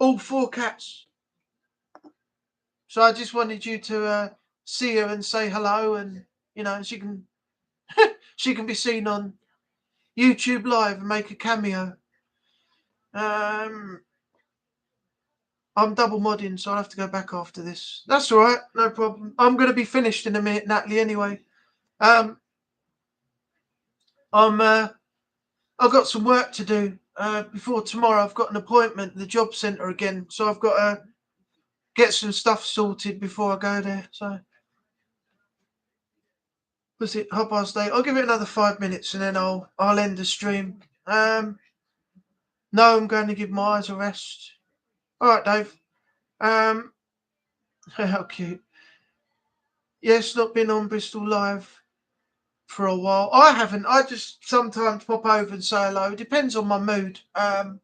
Speaker 1: all 4 cats. So I just wanted you to see her and say hello, and she can she can be seen on YouTube live and make a cameo. I'm double modding, so I'll have to go back after this. That's all right, no problem. I'm going to be finished in a minute, Natalie, anyway. I'm I've got some work to do before tomorrow. I've got an appointment at the job centre again, so I've got to get some stuff sorted before I go there. So, was it 8:30? I'll give it another 5 minutes and then I'll end the stream. No, I'm going to give my eyes a rest. All right, Dave. How cute. Yes, not been on Bristol Live for a while. I haven't. I just sometimes pop over and say hello. It depends on my mood. I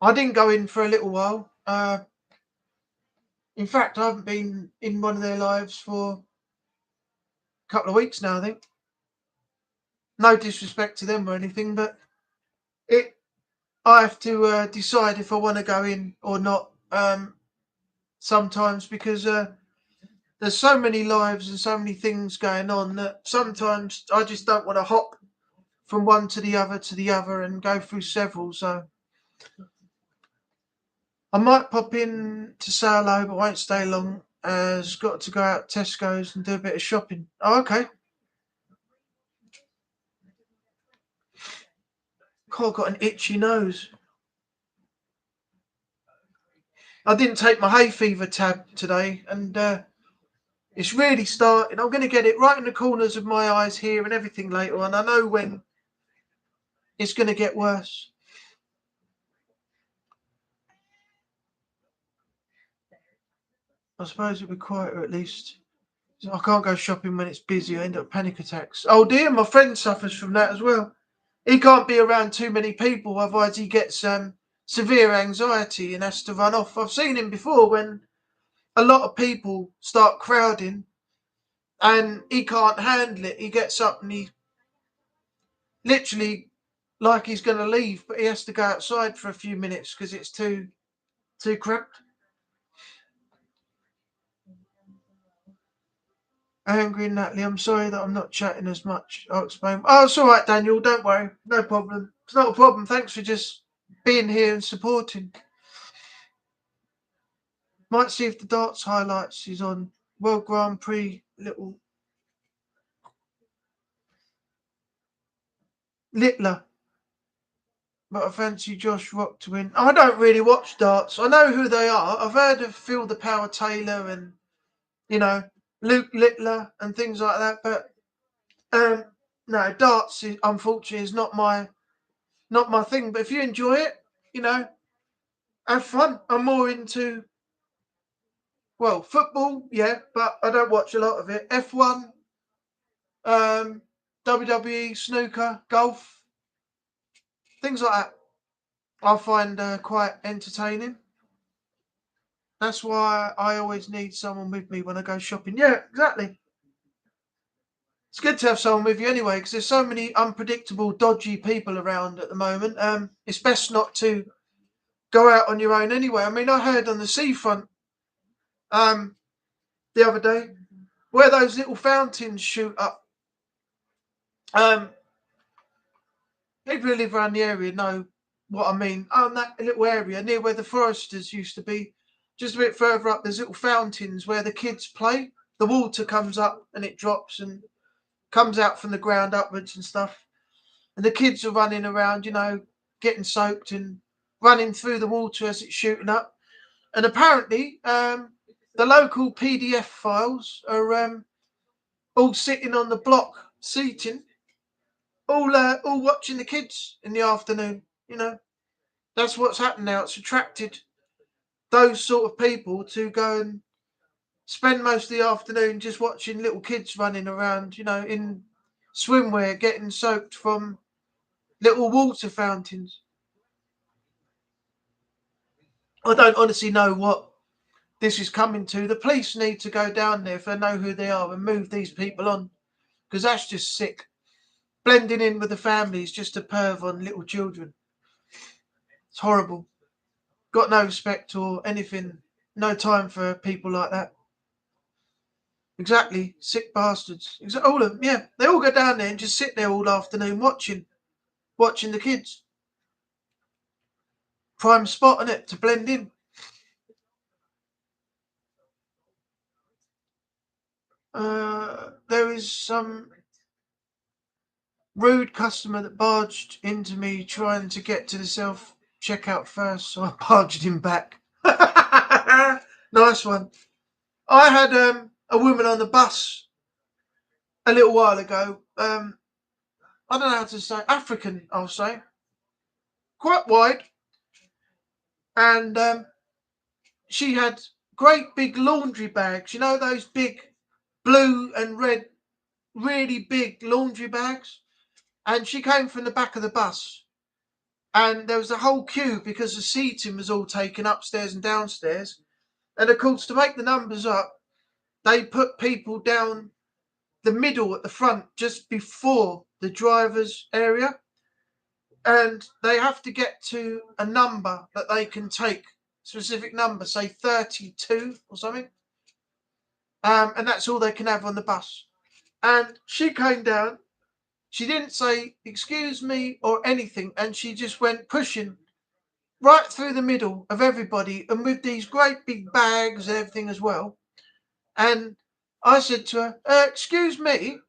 Speaker 1: didn't go in for a little while. In fact, I haven't been in one of their lives for a couple of weeks now, I think. No disrespect to them or anything, but I have to decide if I want to go in or not sometimes because there's so many lives and so many things going on that sometimes I just don't want to hop from one to the other and go through several. So I might pop in to say hello, but won't stay long. As got to go out to Tesco's and do a bit of shopping. Oh, okay. God, I've got an itchy nose. I didn't take my hay fever tab today, and it's really starting. I'm going to get it right in the corners of my eyes here and everything later on. I know when it's going to get worse. I suppose it'll be quieter at least. I can't go shopping when it's busy. I end up panic attacks. Oh dear, my friend suffers from that as well. He can't be around too many people, otherwise he gets severe anxiety and has to run off. I've seen him before when a lot of people start crowding and he can't handle it. He gets up and he literally like he's going to leave, but he has to go outside for a few minutes because it's too cramped. Angry Natalie, I'm sorry that I'm not chatting as much. I'll explain. Oh, it's all right, Daniel. Don't worry. No problem. It's not a problem. Thanks for just being here and supporting. Might see if the darts highlights is on. World Grand Prix, little Littler. But I fancy Josh Rock to win. I don't really watch darts. I know who they are. I've heard of Phil the Power Taylor and, Luke Littler and things like that. But no, darts is, unfortunately is not my thing. But if you enjoy it, have fun. I'm more into football, yeah, but I don't watch a lot of it. F1, WWE, snooker, golf, things like that. I find quite entertaining. That's why I always need someone with me when I go shopping. Yeah, exactly. It's good to have someone with you anyway, because there's so many unpredictable, dodgy people around at the moment. It's best not to go out on your own anyway. I mean, I heard on the seafront the other day where those little fountains shoot up. Um, People who live around the area know what I mean. That little area near where the foresters used to be, just a bit further up, there's little fountains where the kids play. The water comes up and it drops and comes out from the ground upwards and stuff. And the kids are running around, getting soaked and running through the water as it's shooting up. And apparently, the local PDF files are all sitting on the block seating, all watching the kids in the afternoon. That's what's happened now. It's attracted those sort of people to go and spend most of the afternoon just watching little kids running around, in swimwear, getting soaked from little water fountains. I don't honestly know what this is coming to. The police need to go down there if they know who they are and move these people on, because that's just sick. Blending in with the families just to perv on little children. It's horrible. Got no respect or anything. No time for people like that. Exactly. Sick bastards. All of them, yeah. They all go down there and just sit there all afternoon watching the kids. Prime spot on it to blend in. There is some rude customer that barged into me trying to get to the self-checkout first, so I barged him back. Nice one. I had a woman on the bus a little while ago. I don't know how to say, African, I'll say. Quite wide. And she had great big laundry bags. You know those big blue and red, really big laundry bags? And she came from the back of the bus. And there was a whole queue because the seating was all taken upstairs and downstairs. And of course, to make the numbers up, they put people down the middle at the front, just before the driver's area. And they have to get to a number that they can take, specific number, say 32 or something. And that's all they can have on the bus. And she came down. She didn't say, excuse me or anything. And she just went pushing right through the middle of everybody, and with these great big bags and everything as well. And I said to her, excuse me.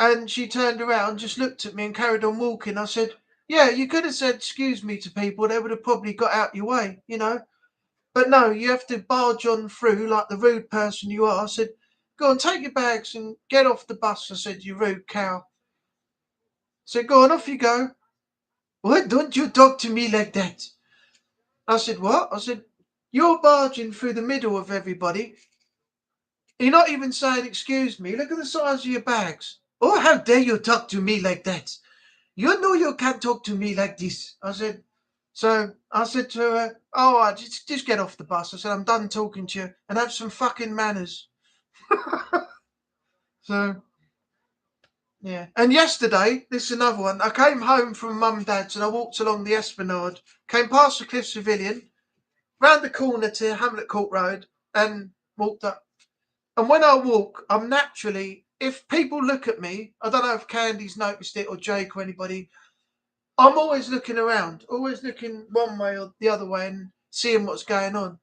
Speaker 1: And she turned around, just looked at me and carried on walking. I said, yeah, you could have said excuse me to people. They would have probably got out your way, you know. But no, you have to barge on through like the rude person you are. I said, go on, take your bags and get off the bus. I said, you rude cow. I said, go on, off you go. What? Don't you talk to me like that? I said, what? I said, you're barging through the middle of everybody. You're not even saying excuse me. Look at the size of your bags. Oh, how dare you talk to me like that? You know you can't talk to me like this. I said, so I said to her, oh, just get off the bus. I said, I'm done talking to you and have some fucking manners. So, yeah. And yesterday, this is another one. I came home from mum and dad's and I walked along the Esplanade, came past the Cliff Pavilion, round the corner to Hamlet Court Road and walked up. And when I walk, I'm naturally, if people look at me, I don't know if Candy's noticed it or Jake or anybody, I'm always looking around, always looking one way or the other way and seeing what's going on.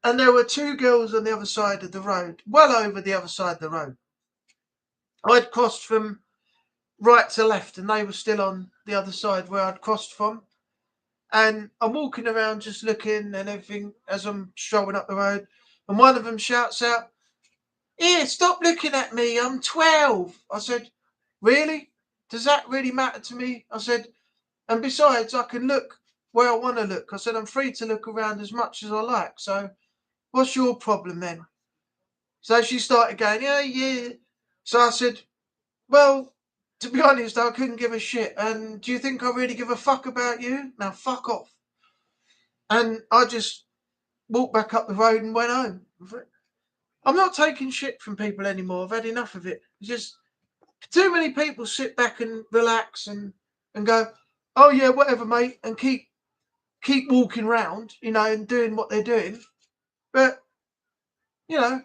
Speaker 1: And there were two girls on the other side of the road, well over the other side of the road. I'd crossed from right to left and they were still on the other side where I'd crossed from. And I'm walking around just looking and everything as I'm strolling up the road. And one of them shouts out, here, stop looking at me, I'm 12. I said, really? Does that really matter to me? I said, and besides, I can look where I want to look. I said, I'm free to look around as much as I like. So what's your problem then? So she started going, yeah. So I said, well, to be honest, I couldn't give a shit. And do you think I really give a fuck about you? Now fuck off. And I just walked back up the road and went home. I'm not taking shit from people anymore. I've had enough of it. It's just too many people sit back and relax and go, oh yeah, whatever, mate, and keep walking round, you know, and doing what they're doing. But, you know,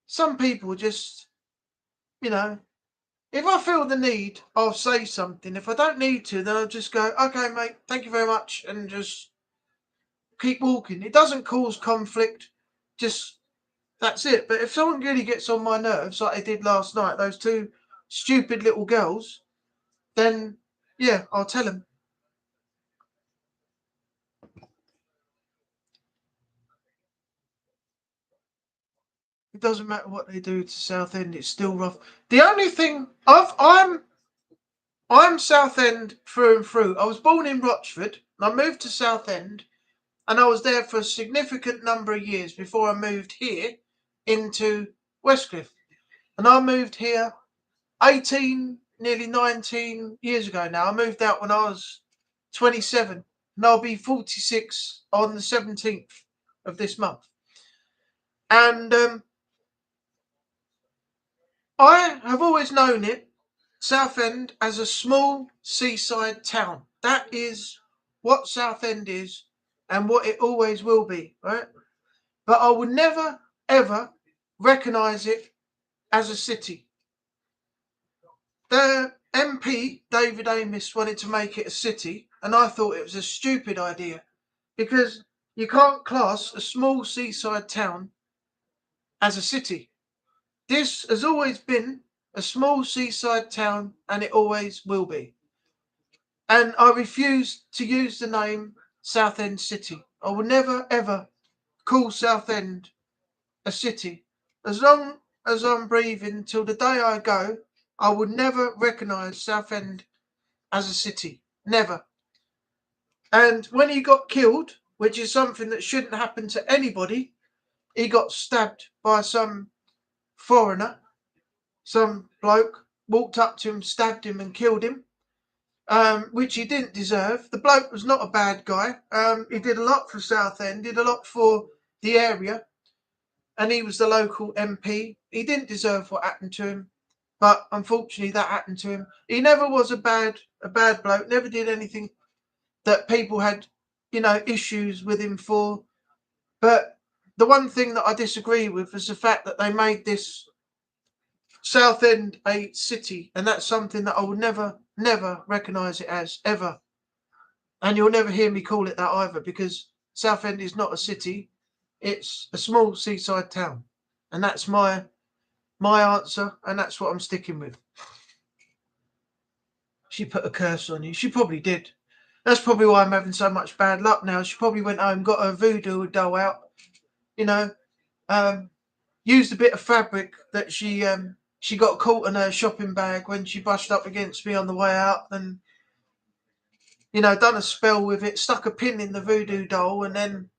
Speaker 1: some people just, you know, if I feel the need, I'll say something. If I don't need to, then I'll just go, okay, mate, thank you very much, and just keep walking. It doesn't cause conflict, just that's it. But if someone really gets on my nerves, like they did last night, those two stupid little girls, then yeah, I'll tell them. It doesn't matter what they do to Southend; it's still rough. The only thing I'm Southend through and through. I was born in Rochford, and I moved to Southend, and I was there for a significant number of years before I moved here into Westcliff. And I moved here 18, nearly 19 years ago now. I moved out when I was 27, and I'll be 46 on the 17th of this month. And I have always known it, Southend, as a small seaside town. That is what Southend is and what it always will be, right? But I would never, ever recognise it as a city. The MP, David Amis, wanted to make it a city, and I thought it was a stupid idea because you can't class a small seaside town as a city. This has always been a small seaside town, and it always will be. And I refuse to use the name Southend City. I will never ever call Southend a city. As long as I'm breathing till the day I go, I would never recognise Southend as a city. Never. And when he got killed, which is something that shouldn't happen to anybody, he got stabbed by some foreigner. Some bloke walked up to him, stabbed him and killed him, which he didn't deserve. The bloke was not a bad guy. He did a lot for Southend, did a lot for the area, and he was the local MP. He didn't deserve what happened to him, but unfortunately that happened to him. He never was a bad bloke, never did anything that people had, issues with him for. But the one thing that I disagree with is the fact that they made this Southend a city, and that's something that I will never recognise it as, ever. And you'll never hear me call it that either, because Southend is not a city, it's a small seaside town. And that's my answer, and that's what I'm sticking with. She put a curse on you. She probably did. That's probably why I'm having so much bad luck now. She probably went home, got her voodoo doll out, used a bit of fabric that she got caught in her shopping bag when she brushed up against me on the way out, and done a spell with it, stuck a pin in the voodoo doll, and then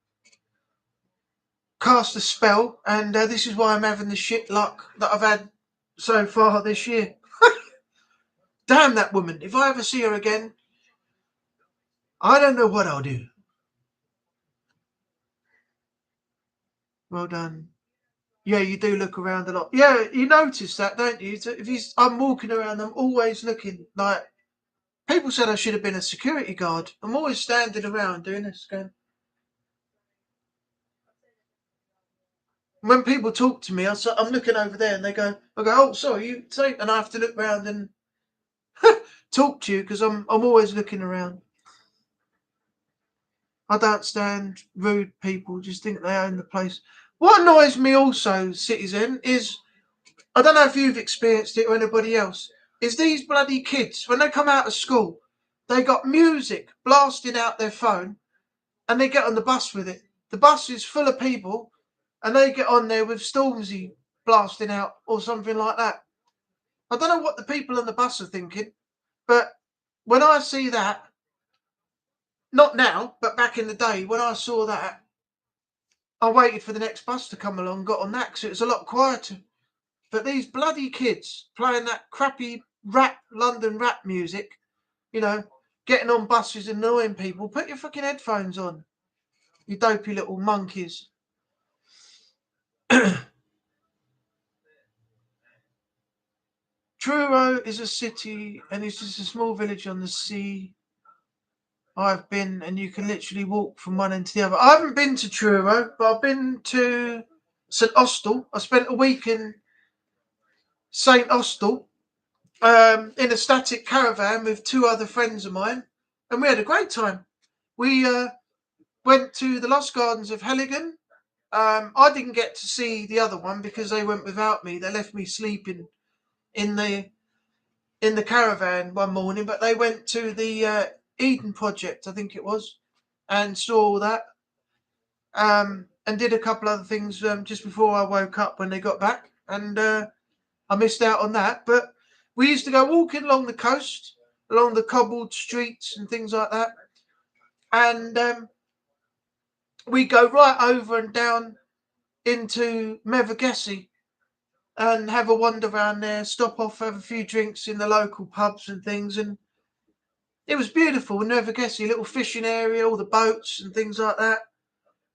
Speaker 1: cast a spell. And this is why I'm having the shit luck that I've had so far this year. Damn that woman. If I ever see her again, I don't know what I'll do. Well done. Yeah, you do look around a lot. Yeah, you notice that, don't you? I'm walking around, I'm always looking. Like, people said I should have been a security guard. I'm always standing around doing this, going. When people talk to me, I'm looking over there, and I go, oh, sorry, you say, and I have to look round and talk to you because I'm always looking around. I don't stand rude people, just think they own the place. What annoys me also, Citizen, is, I don't know if you've experienced it or anybody else, is these bloody kids, when they come out of school, they got music blasting out their phone, and they get on the bus with it. The bus is full of people, and they get on there with Stormzy blasting out or something like that. I don't know what the people on the bus are thinking, but when I see that, not now, but back in the day, when I saw that, I waited for the next bus to come along, got on that, because it was a lot quieter. But these bloody kids playing that crappy London rap music, getting on buses and annoying people, put your fucking headphones on, you dopey little monkeys. Truro is a city, and it's just a small village on the sea. I've been, and you can literally walk from one end to the other. I haven't been to Truro, but I've been to St Austell. I spent a week in St Austell in a static caravan with two other friends of mine, and we had a great time. We went to the Lost Gardens of Helligan. I didn't get to see the other one because they went without me. They left me sleeping in the caravan one morning, but they went to the Eden Project, I think it was, and saw all that, and did a couple other things just before I woke up when they got back, and I missed out on that. But we used to go walking along the coast, along the cobbled streets and things like that, and we go right over and down into Mevergessie and have a wander around there, stop off, have a few drinks in the local pubs and things, and it was beautiful. Mevergessie, a little fishing area, all the boats and things like that.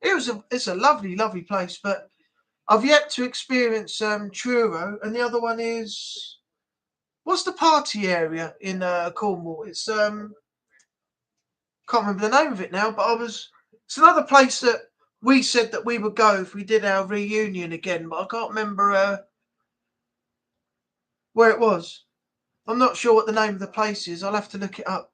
Speaker 1: It's a lovely, lovely place, but I've yet to experience Truro, and the other one is, what's the party area in Cornwall? It's can't remember the name of it now, but it's another place that we said that we would go if we did our reunion again, but I can't remember where it was. I'm not sure what the name of the place is. I'll have to look it up.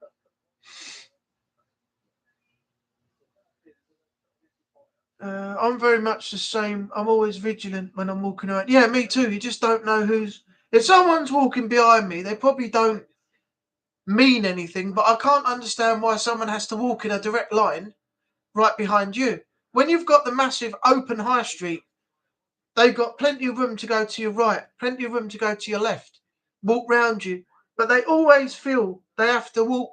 Speaker 1: I'm very much the same. I'm always vigilant when I'm walking around. Yeah, me too. You just don't know who's If someone's walking behind me, they probably don't mean anything, but I can't understand why someone has to walk in a direct line right behind you. When you've got the massive open high street, they've got plenty of room to go to your right, plenty of room to go to your left, walk round you, but they always feel they have to walk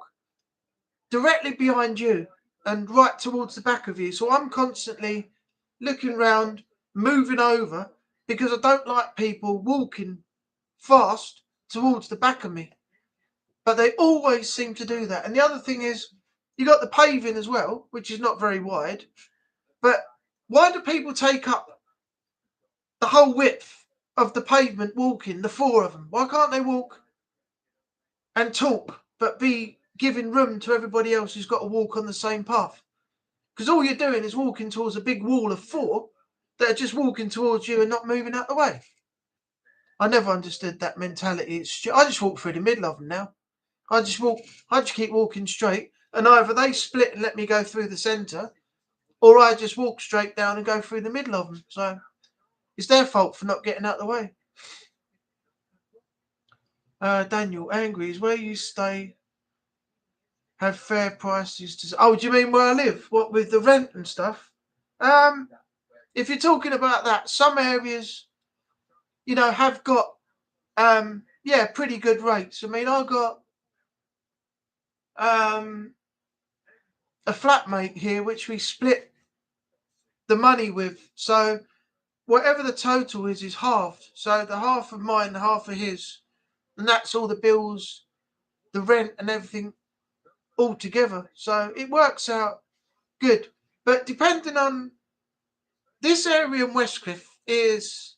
Speaker 1: directly behind you and right towards the back of you. So I'm constantly looking round, moving over, because I don't like people walking fast towards the back of me. But they always seem to do that. And the other thing is, you got the paving as well, which is not very wide. But why do people take up the whole width of the pavement walking, the four of them? Why can't they walk and talk, but be giving room to everybody else who's got to walk on the same path? Because all you're doing is walking towards a big wall of four that are just walking towards you and not moving out the way. I never understood that mentality. I just walk through the middle of them now. I just keep walking straight, and either they split and let me go through the centre, or I just walk straight down and go through the middle of them. So it's their fault for not getting out of the way. Daniel, angry is where you stay have fair prices to... Oh, do you mean where I live? What, with the rent and stuff? If you're talking about that, some areas, have got, pretty good rates. I mean, I got a flatmate here, which we split the money with. So whatever the total is halved. So the half of mine, the half of his, and that's all the bills, the rent and everything all together. So it works out good. But depending on this area in Westcliff is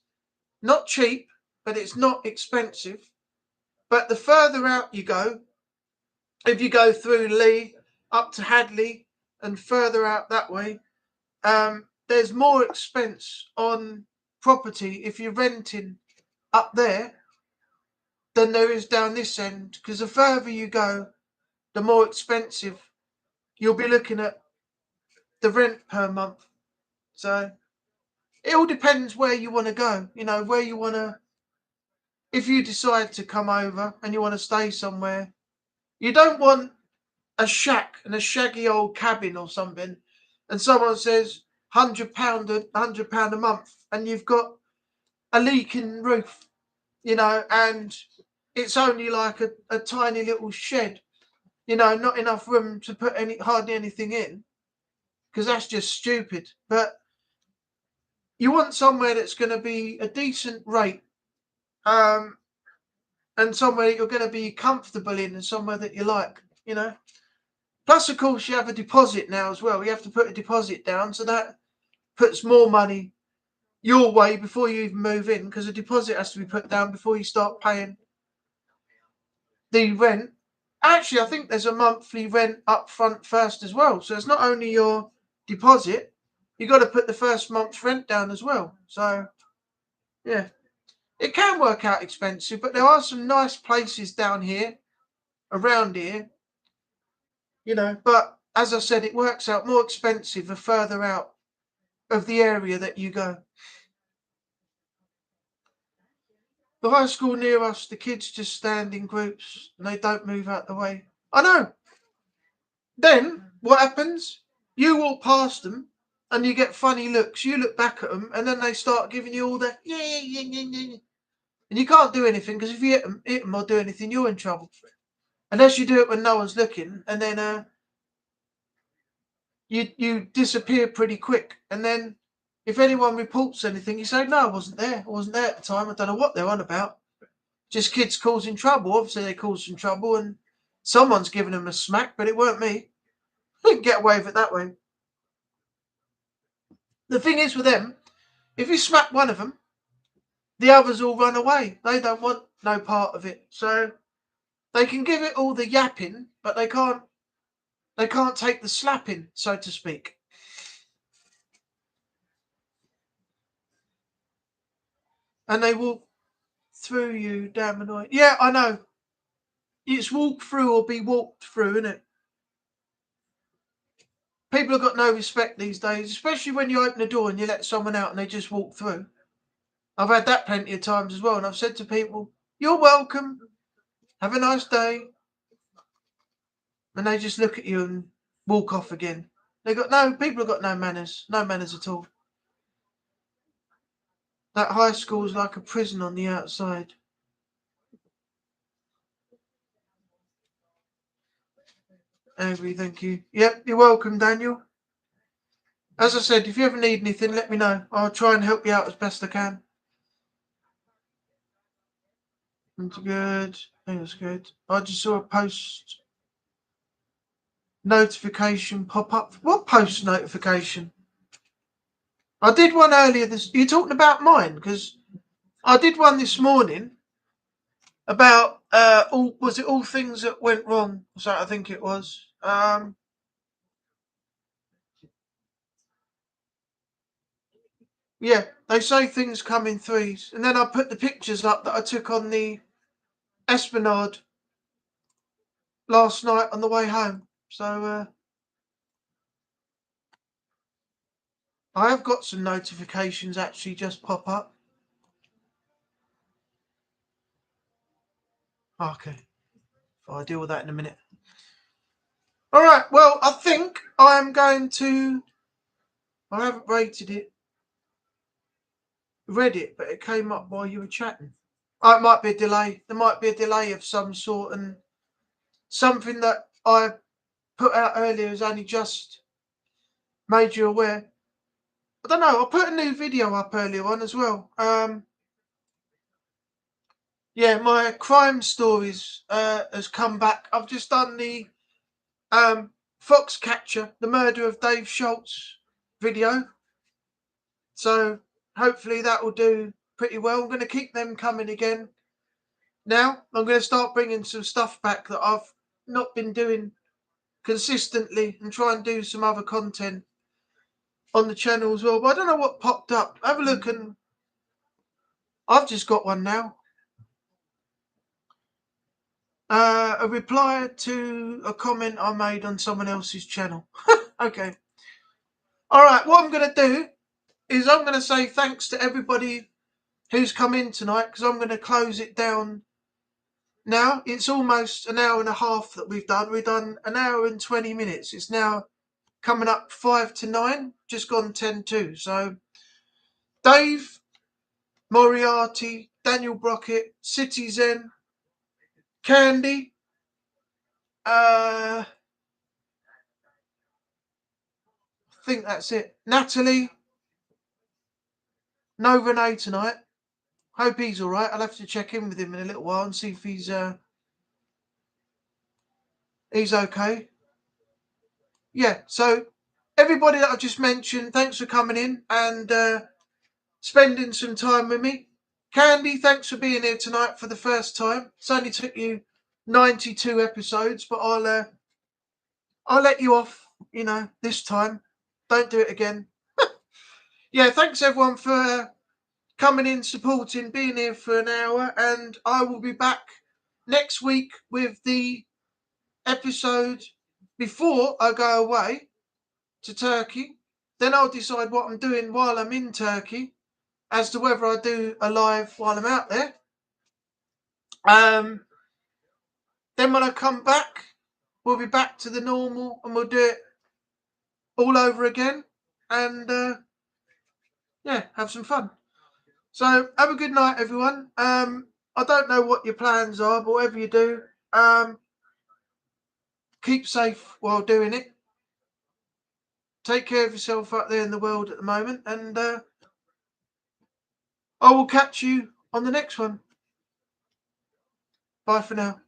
Speaker 1: not cheap, but it's not expensive. But the further out you go, if you go through Lee up to Hadley and further out that way, there's more expense on property if you're renting up there than there is down this end, because the further you go, the more expensive you'll be looking at the rent per month. So it all depends where you want to go, where you want to... If you decide to come over and you want to stay somewhere, you don't want a shack and a shaggy old cabin or something, and someone says £100 a month, and you've got a leaking roof, and it's only like a tiny little shed, not enough room to put hardly anything in, because that's just stupid. But you want somewhere that's going to be a decent rate, and somewhere you're going to be comfortable in, and somewhere that you like, Plus, of course, you have a deposit now as well. You have to put a deposit down, so that puts more money your way before you even move in, because a deposit has to be put down before you start paying the rent. Actually, I think there's a monthly rent up front first as well. So it's not only your deposit, you've got to put the first month's rent down as well. So, yeah, it can work out expensive, but there are some nice places down here, around here, but as I said, it works out more expensive the further out of the area that you go. The high school near us, the kids just stand in groups and they don't move out the way. I know. Then what happens? You walk past them and you get funny looks. You look back at them and then they start giving you all the yeah. And you can't do anything, because if you hit them or do anything, you're in trouble. Unless you do it when no one's looking, and then you disappear pretty quick. And then if anyone reports anything, you say, no, I wasn't there. I wasn't there at the time. I don't know what they're on about. Just kids causing trouble. Obviously, they caused some trouble, and someone's giving them a smack, but it weren't me. I didn't get away with it that way. The thing is with them, if you smack one of them, the others all run away. They don't want no part of it. So they can give it all the yapping, but they can't take the slapping, so to speak. And they walk through you, damn annoying. Yeah, I know. It's walk through or be walked through, isn't it? People have got no respect these days, especially when you open the door and you let someone out and they just walk through. I've had that plenty of times as well, and I've said to people, You're welcome. Have a nice day. And they just look at you and walk off again. People have got no manners at all. That high school is like a prison on the outside. Avery, thank you. Yep, you're welcome, Daniel. As I said, if you ever need anything, let me know. I'll try and help you out as best I can. That's good. That's good. I just saw a post notification pop up. What post notification? I did one earlier. You're talking about mine? Because I did one this morning about all things that went wrong? So I think it was. Yeah, they say things come in threes, and then I put the pictures up that I took on the Esplanade last night on the way home. So I have got some notifications actually just pop up. Okay, I'll deal with that in a minute. All right. Well, I think I'm going to. I haven't read it, but it came up while you were chatting. Oh, it might be a delay. There might be a delay of some sort, and something that I put out earlier has only just made you aware. I don't know. I put a new video up earlier on as well. Yeah, my crime stories has come back. I've just done the Foxcatcher, the murder of Dave Schultz video. So hopefully that will do pretty well. I'm going to keep them coming again. Now I'm going to start bringing some stuff back that I've not been doing consistently and try and do some other content on the channel as well. But I don't know what popped up. Have a look, and I've just got one now. A reply to a comment I made on someone else's channel. Okay. All right. What I'm going to do is I'm going to say thanks to everybody who's come in tonight, because I'm going to close it down now. It's almost an hour and a half that we've done. We've done an hour and 20 minutes. It's now coming up 5 to 9, just gone 10 to. So Dave, Moriarty, Daniel Brockett, City Zen, Candy, I think that's it. Natalie, no Renee tonight. Hope he's all right. I'll have to check in with him in a little while and see if he's okay. Yeah, so everybody that I've just mentioned, thanks for coming in and spending some time with me. Candy, thanks for being here tonight for the first time. It's only took you 92 episodes, but I'll let you off, this time. Don't do it again. Yeah, thanks everyone for coming in, supporting, being here for an hour, and I will be back next week with the episode before I go away to Turkey. Then I'll decide what I'm doing while I'm in Turkey as to whether I do a live while I'm out there. Then when I come back, we'll be back to the normal and we'll do it all over again and have some fun. So have a good night, everyone. I don't know what your plans are, but whatever you do, keep safe while doing it. Take care of yourself out there in the world at the moment, and I will catch you on the next one. Bye for now.